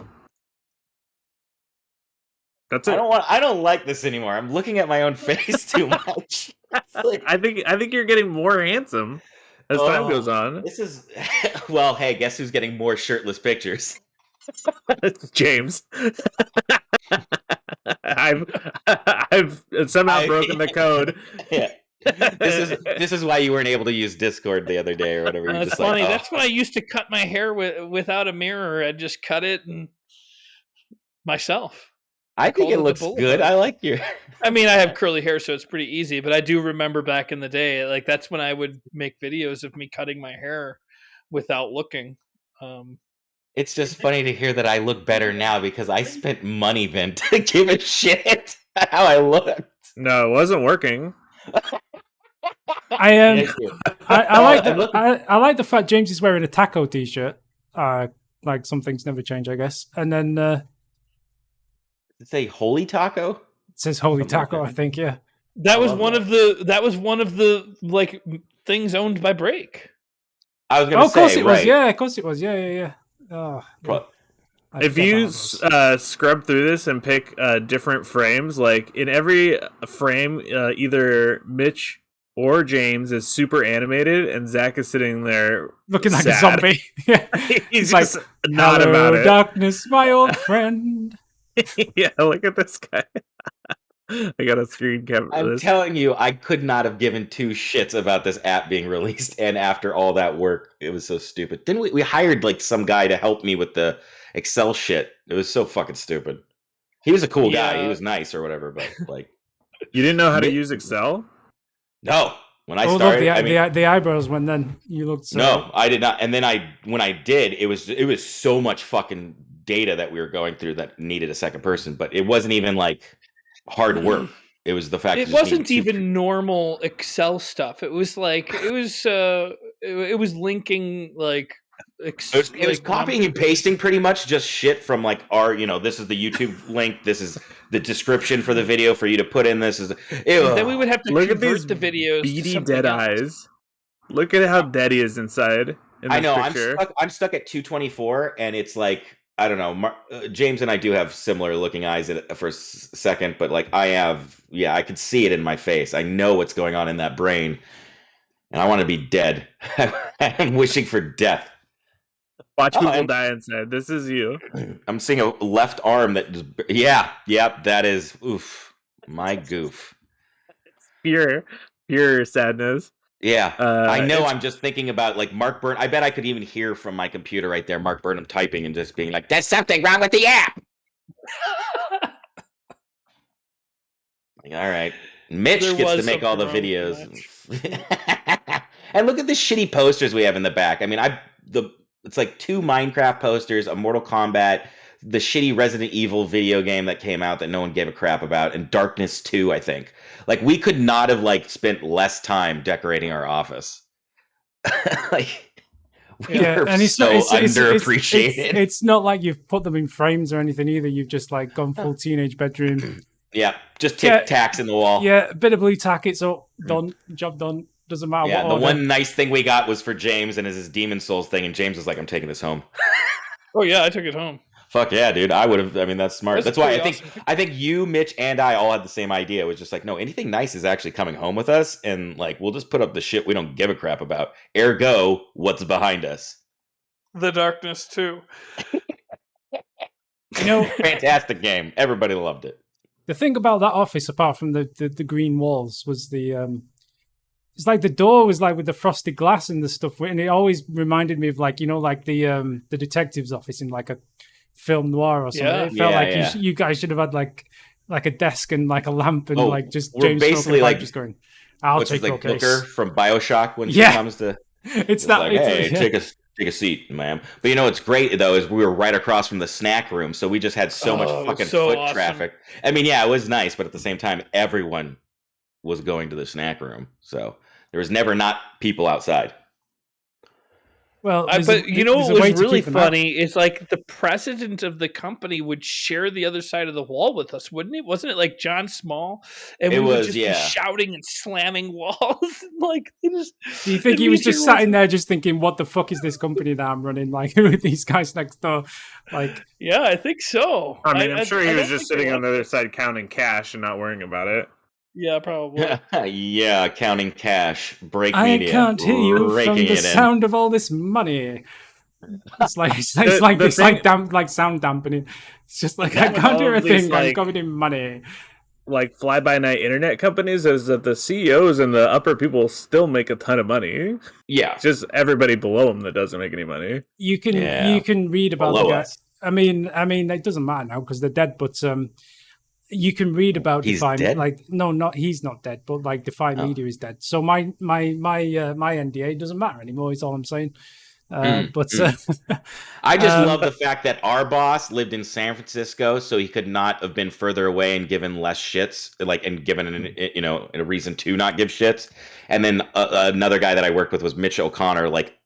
That's it. I don't like this anymore. I'm looking at my own face too much. I think you're getting more handsome as time goes on. This is well, hey, guess who's getting more shirtless pictures? It's James. I've somehow broken the code. Yeah. This is why you weren't able to use Discord the other day or whatever. That's funny. That's when I used to cut my hair without a mirror. I'd just cut it and myself. I think it looks good. I like your... I mean, I have curly hair, so it's pretty easy. But I do remember back in the day, like that's when I would make videos of me cutting my hair without looking. It's just funny to hear that I look better now because I spent money then to give a shit how I looked. No, it wasn't working. I like the fact James is wearing a taco t-shirt. Like some things never change, I guess. And then Does it say Holy Taco? It says Holy Taco, I think, yeah. That was one of the like things owned by Break. I was going to say, of course it was. Yeah, of course it was. Yeah. Oh, yeah. If you scrub through this and pick different frames, like in every frame, either Mitch or James is super animated, and Zach is sitting there looking like sad. a zombie. He's like, not about it. Darkness, my old friend. Yeah, look at this guy. I got a screen cap. I'm telling you, I could not have given two shits about this app being released. And after all that work, it was so stupid. Then we hired like some guy to help me with the Excel shit. It was so fucking stupid. He was a cool guy. He was nice or whatever, but like, you didn't know how to use Excel? No. When I started, the eyebrows when then you looked. So... No, I did not. And then when I did, it was so much fucking data that we were going through that needed a second person. But it wasn't even like hard work. It was the fact it wasn't even normal Excel stuff. It was like it was linking like it was copying and pasting pretty much just shit from like our, this is the YouTube link, this is the description for the video for you to put in, this is then we would have to look at these the videos beady dead eyes. Look at how dead he is inside in this I know picture. I'm stuck at 224 and it's like I don't know. James and I do have similar looking eyes for a second, but like I could see it in my face. I know what's going on in that brain, and I want to be dead. I'm wishing for death. Watch people die inside. This is you. I'm seeing a left arm that just, that is, oof, my goof. It's pure sadness. Yeah, I know. I'm just thinking about like Mark Burnham. I bet I could even hear from my computer right there, Mark Burnham typing and just being like, "There's something wrong with the app." Like, all right, Mitch gets to make all the videos. And look at the shitty posters we have in the back. I mean, it's like 2 Minecraft posters, a Mortal Kombat, the shitty Resident Evil video game that came out that no one gave a crap about, and Darkness 2, I think. Like, we could not have, like, spent less time decorating our office. Like, we are and it's so underappreciated. It's not like you've put them in frames or anything either. You've just, like, gone full teenage bedroom. Yeah, just Tic Tacs in the wall. Yeah, a bit of blue tack, it's all done, job done. Doesn't matter what order. One nice thing we got was for James and his Demon Souls thing, and James was like, I'm taking this home. Oh, yeah, I took it home. Fuck yeah, dude. I would have. I mean, that's smart. That's why awesome. I think you, Mitch, and I all had the same idea. It was just like, no, anything nice is actually coming home with us, and like we'll just put up the shit we don't give a crap about. Ergo, what's behind us? The Darkness 2. Fantastic game. Everybody loved it. The thing about that office, apart from the green walls, was the it's like the door was like with the frosted glass and the stuff, and it always reminded me of like like the detective's office in like a film noir or something. Yeah. It felt like you guys should have had like a desk and like a lamp and like just we're James basically like just going, I'll take your case. Booker from BioShock when she comes to. It's that. Like, hey, take a seat, ma'am. But what's great though is we were right across from the snack room, so we just had so much fucking foot traffic. I mean, it was nice, but at the same time, everyone was going to the snack room, so there was never not people outside. Well, but what was really funny is like the president of the company would share the other side of the wall with us, wouldn't it? Wasn't it like John Small? And we would just be shouting and slamming walls. Like, do you think he was just sat in there just thinking, what the fuck is this company that I'm running? Like, with these guys next door? Like, yeah, I think so. I mean, I'm sure he was just sitting on the other side counting cash and not worrying about it. Yeah, probably. Yeah, counting cash. Break media. I can't hear you from the sound of all this money. It's like sound dampening. It's just like I can't hear a thing. I'm covered in money. Like fly-by-night internet companies is that the CEOs and the upper people still make a ton of money. Yeah, it's just everybody below them that doesn't make any money. You can read about the guys. I mean, it doesn't matter now because they're dead. But you can read about Defy. Like, no, he's not dead, but like Defy Media is dead. So my NDA doesn't matter anymore. Is all I'm saying. I just love the fact that our boss lived in San Francisco, so he could not have been further away and given less shits, like, and given a reason to not give shits. And then another guy that I worked with was Mitch O'Connor, like,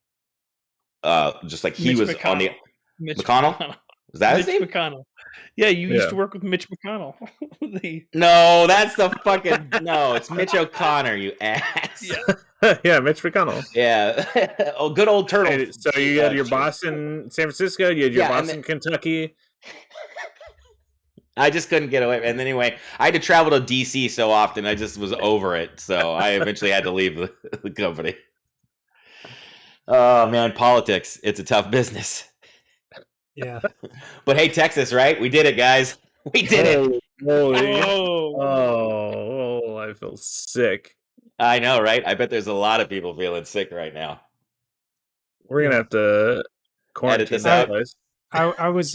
just like he Mitch was McConnell. on the McConnell. Was that his name? McConnell. Yeah, you used to work with Mitch McConnell. No, that's the fucking no. It's Mitch O'Connor, you ass. Yeah, Mitch McConnell. Yeah, good old turtle. Hey, so you had your boss in San Francisco. You had your boss in Kentucky. I just couldn't get away. And anyway, I had to travel to DC so often, I just was over it. So I eventually had to leave the company. Oh man, politics. It's a tough business. Yeah. But hey, Texas, right? We did it, guys. We did it. Oh, I feel sick. I know, right? I bet there's a lot of people feeling sick right now. We're gonna have to quarantine this that out. place. I was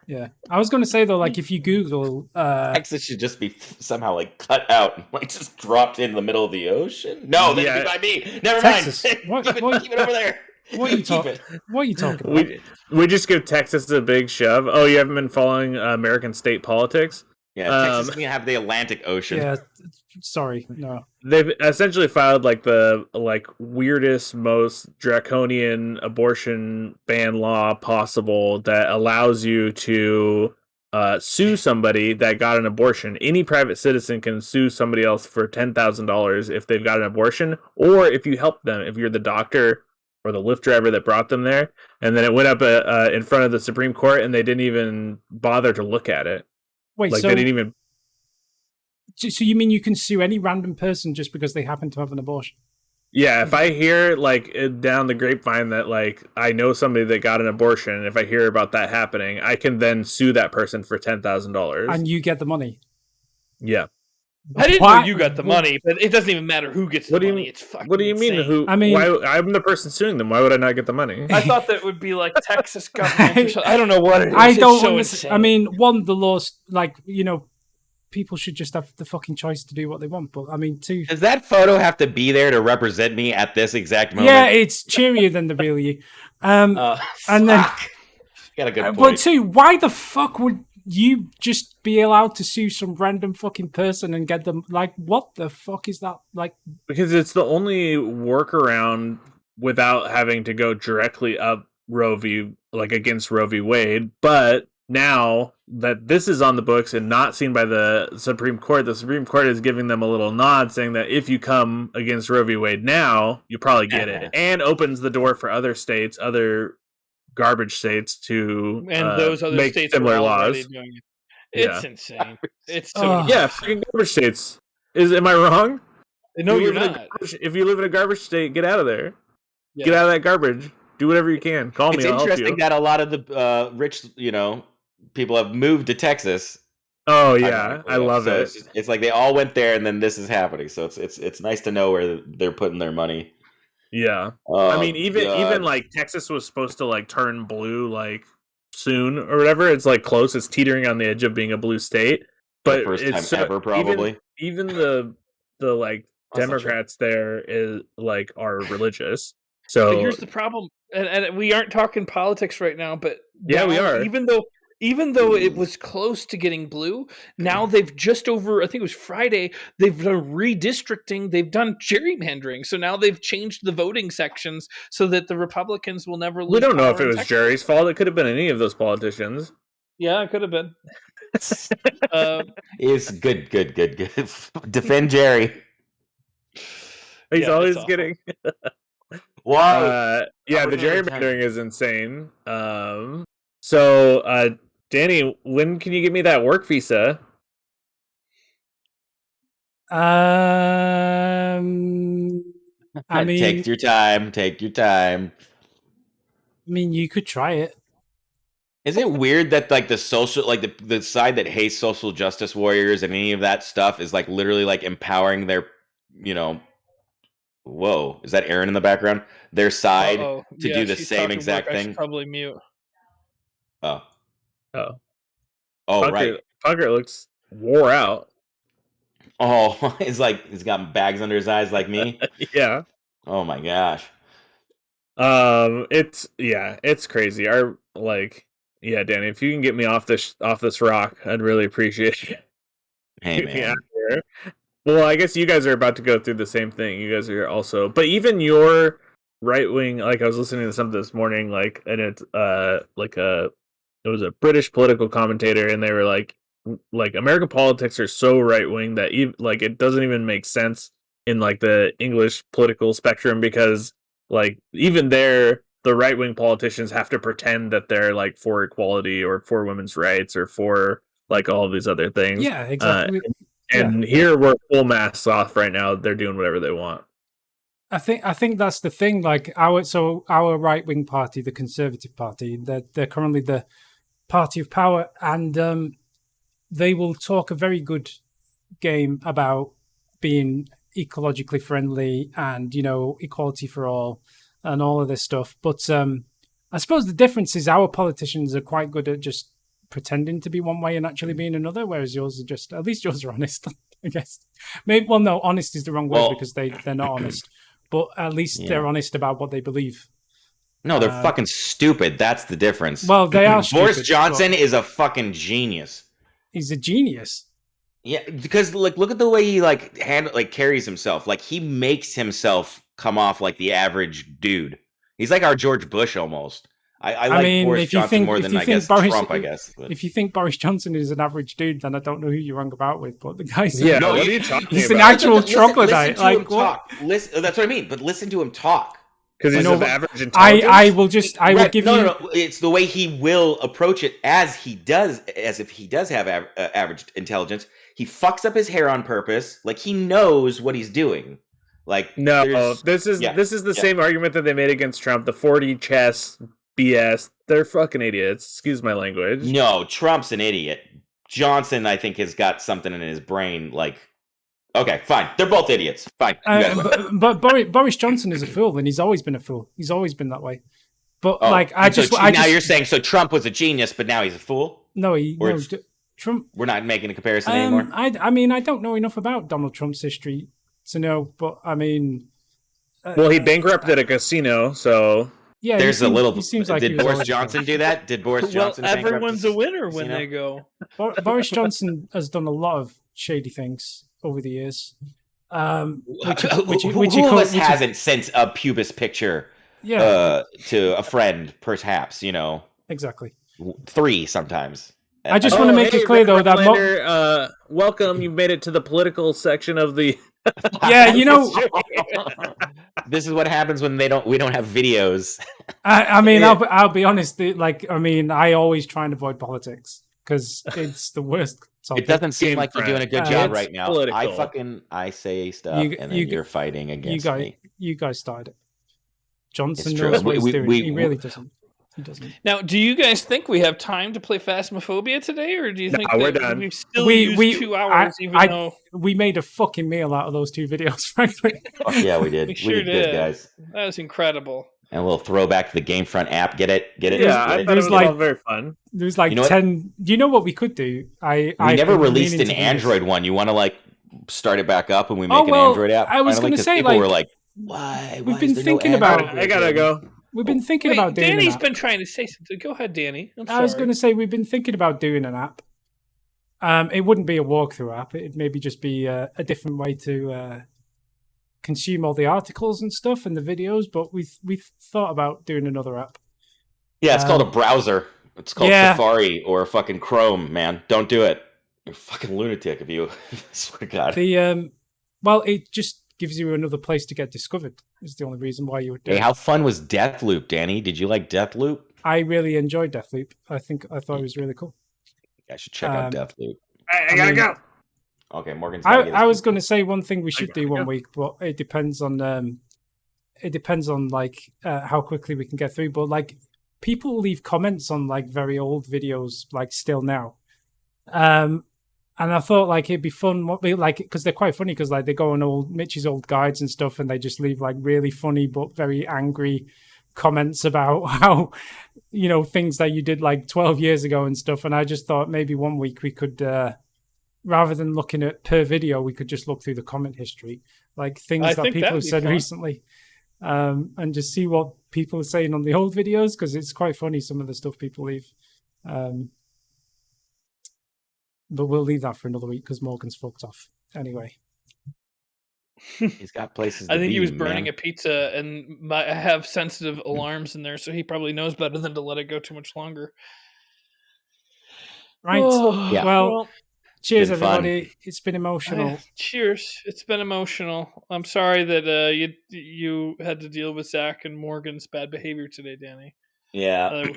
yeah. I was gonna say though, like if you Google Texas should just be somehow like cut out and like just dropped in the middle of the ocean. No, that'd be by me. Never Texas. mind. Keep it over there. What are you talking? What are you talking about? We just give Texas a big shove. Oh, you haven't been following American state politics? Yeah, Texas can have the Atlantic Ocean. Yeah, sorry, no. They've essentially filed like the weirdest, most draconian abortion ban law possible that allows you to sue somebody that got an abortion. Any private citizen can sue somebody else for $10,000 if they've got an abortion, or if you help them, if you're the doctor or the Lyft driver that brought them there. And then it went up in front of the Supreme Court, and they didn't even bother to look at it. Wait, like so they didn't even. So you mean you can sue any random person just because they happen to have an abortion? Yeah, if I hear down the grapevine that I know somebody that got an abortion, if I hear about that happening, I can then sue that person for $10,000, and you get the money. Yeah, I didn't know you got the money, but it doesn't even matter who gets the money. It's fucking. What do you mean? Insane. I mean, why, I'm the person suing them. Why would I not get the money? I thought that would be like Texas government. Or something. I don't know what it is. I don't. So insane. I mean, the laws, people should just have the fucking choice to do what they want. But I mean, two. Does that photo have to be there to represent me at this exact moment? Yeah, it's cheerier than the real you. And then, got a good point. But two, why the fuck would you just be allowed to sue some random fucking person and get them? What the fuck is that? Because it's the only workaround without having to go directly up Roe v. against Roe v. Wade. But now that this is on the books and not seen by the Supreme Court is giving them a little nod, saying that if you come against Roe v. Wade now, you probably get it, and opens the door for other states, other garbage states to those other make states similar laws. It's insane. It's so fucking garbage states. Am I wrong? No, you're not. If you live in a garbage state, get out of there. Yeah. Get out of that garbage. Do whatever you can. Call me. It's interesting that a lot of the rich, people have moved to Texas. Oh yeah, I love it. It's like they all went there, and then this is happening. So it's nice to know where they're putting their money. Yeah, I mean, even Texas was supposed to turn blue soon or whatever. It's close. It's teetering on the edge of being a blue state. But the first it's time ever, probably. Even the Democrats there are religious. So but here's the problem, and we aren't talking politics right now. But yeah, we are. Even though it was close to getting blue, now they've just over, I think it was Friday, they've done redistricting, they've done gerrymandering. So now they've changed the voting sections so that the Republicans will never lose. We don't know if it was Jerry's fault. It could have been any of those politicians. Yeah, it could have been. It's good. Defend Jerry. He's always getting... Wow. Yeah, the gerrymandering is insane. So, Danny, when can you give me that work visa? I mean, take your time. I mean, you could try it. Isn't it weird that the social, the side that hates social justice warriors and any of that stuff is literally empowering their, whoa, is that Aaron in the background? Their side to do the same exact thing. I should probably mute. Oh, Punker, right. Punker looks wore out. Oh, he's got bags under his eyes like me. Yeah. Oh my gosh. It's crazy. Danny, if you can get me off this rock, I'd really appreciate it. Hey man. Well, I guess you guys are about to go through the same thing. You guys are also, but even your right wing, I was listening to something this morning, and it's it was a British political commentator, and they were American politics are so right wing that it doesn't even make sense in the English political spectrum, because even there, the right wing politicians have to pretend that they're for equality or for women's rights or for like all of these other things. Yeah, exactly. And here we're full masks off right now. They're doing whatever they want. I think that's the thing. Like our right wing party, the Conservative Party, they're currently the party of power, and they will talk a very good game about being ecologically friendly and equality for all and all of this stuff. But I suppose the difference is our politicians are quite good at just pretending to be one way and actually being another, whereas yours are just, at least yours are honest, I guess. Maybe, well, no, honest is the wrong word because they're not honest, but at least they're honest about what they believe. No, they're fucking stupid. That's the difference. Well, they are Boris stupid, Johnson is a fucking genius. He's a genius. Yeah, because like look at the way he carries himself. Like he makes himself come off like the average dude. He's like our George Bush almost. I like Boris Johnson more than I guess Trump. I guess. But. If you think Boris Johnson is an average dude, then I don't know who you hung about with. But the guy's what are you talking he's about? an actual troglodyte. Like what? Listen, that's what I mean. But listen to him talk. Because he's of average intelligence. I will give you. No. It's the way he will approach it as if he does have average intelligence. He fucks up his hair on purpose. Like he knows what he's doing. Like no, this is the same argument that they made against Trump. The 40 chess BS. They're fucking idiots. Excuse my language. No, Trump's an idiot. Johnson, I think, has got something in his brain. Like, okay, fine. They're both idiots. Fine. But Boris Johnson is a fool, and he's always been a fool. He's always been that way. But you're saying so Trump was a genius, but now he's a fool? No, Trump. We're not making a comparison anymore. I mean, I don't know enough about Donald Trump's history to know, but I mean, well, he bankrupted a casino, so yeah. There's a little. Like did Boris Johnson do that? Did Boris Johnson? Well, everyone's a winner when they go. Boris Johnson has done a lot of shady things over the years. Who of us hasn't sent a pubis picture? To a friend, perhaps. Exactly. 3 sometimes. I just want to make it clear, though, that welcome. You've made it to the political section of the. Yeah, this is what happens when we don't have videos. I mean, I'll be honest. I always try and avoid politics because it's the worst topic. It doesn't seem like you're doing a good job right now. Political. I say stuff and then you're fighting against me. You guys started it. Johnson knows what he's doing. He really doesn't. He doesn't. Now, do you guys think we have time to play Phasmophobia today, or do you think we're done. we've still used 2 hours? Though we made a fucking meal out of those 2 videos, frankly. Oh, yeah, we did. We sure did, good, guys. That was incredible. And a little throwback to the GameFront app. Get it? Yeah, I thought it was all very fun. There was 10. Do you know what we could do? We never released an Android one. You want to start it back up and we make an Android app? I was going to say, people were like, why? We've been thinking about it. I gotta go. We've been thinking about doing Danny's an app. been trying to say something. Go ahead, Danny. I was going to say we've been thinking about doing an app. It wouldn't be a walkthrough app. It'd maybe just be a different way to consume all the articles and stuff and the videos. But we've thought about doing another app. Yeah, it's called a browser. It's called Safari or fucking Chrome, man. Don't do it. You're a fucking lunatic if you swear to God. It just gives you another place to get discovered. Is the only reason why you would do it. Hey, how fun was Deathloop, Danny? Did you like Deathloop? I really enjoyed Deathloop. I thought it was really cool. I should check out Deathloop. I gotta go. Okay, Morgan's. I was going to say one thing we should do one week, but it depends on how quickly we can get through. But people leave comments on very old videos still now. And I thought it'd be fun, because they're quite funny because they go on Mitch's old guides and stuff, and they just leave really funny but very angry comments about how things that you did 12 years ago and stuff. And I just thought maybe one week we could, rather than looking at per video, we could just look through the comment history, things that people have said recently, and just see what people are saying on the old videos, because it's quite funny some of the stuff people leave. But we'll leave that for another week because Morgan's fucked off. Anyway. He's got places to I think he was be, burning man. a pizza and I have sensitive alarms in there, so he probably knows better than to let it go too much longer. Right. Yeah. Well, cheers, been fun. everybody. It's been emotional. Cheers. It's been emotional. I'm sorry that you had to deal with Zach and Morgan's bad behavior today, Danny. Yeah.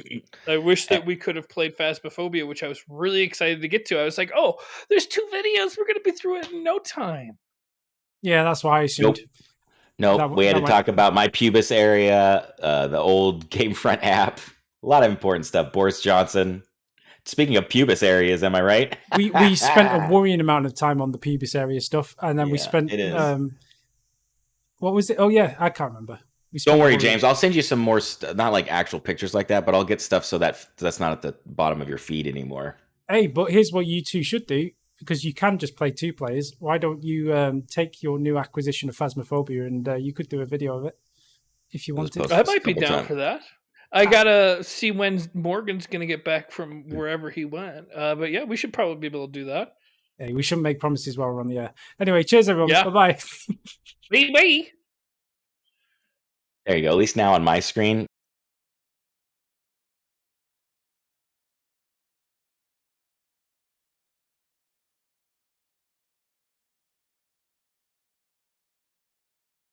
I wish that we could have played Phasmophobia, which I was really excited to get to. I was like, oh, there's 2 videos. We're going to be through it in no time. Yeah, that's why I assumed. Nope. We had to talk about my pubis area, the old GameFront app. A lot of important stuff. Boris Johnson. Speaking of pubis areas, am I right? we spent a worrying amount of time on the pubis area stuff, and then we spent. What was it? Oh yeah, I can't remember. Don't worry, James. I'll send you some more, not like actual pictures like that, but I'll get stuff so that's not at the bottom of your feed anymore. Hey, but here's what you two should do, because you can just play 2 players. Why don't you take your new acquisition of Phasmophobia and you could do a video of it if you wanted. I might be down for that. I gotta see when Morgan's gonna get back from wherever he went. But yeah, we should probably be able to do that. Hey, we shouldn't make promises while we're on the air. Anyway, cheers everyone. Yeah. Bye-bye. Bye. There you go. At least now on my screen,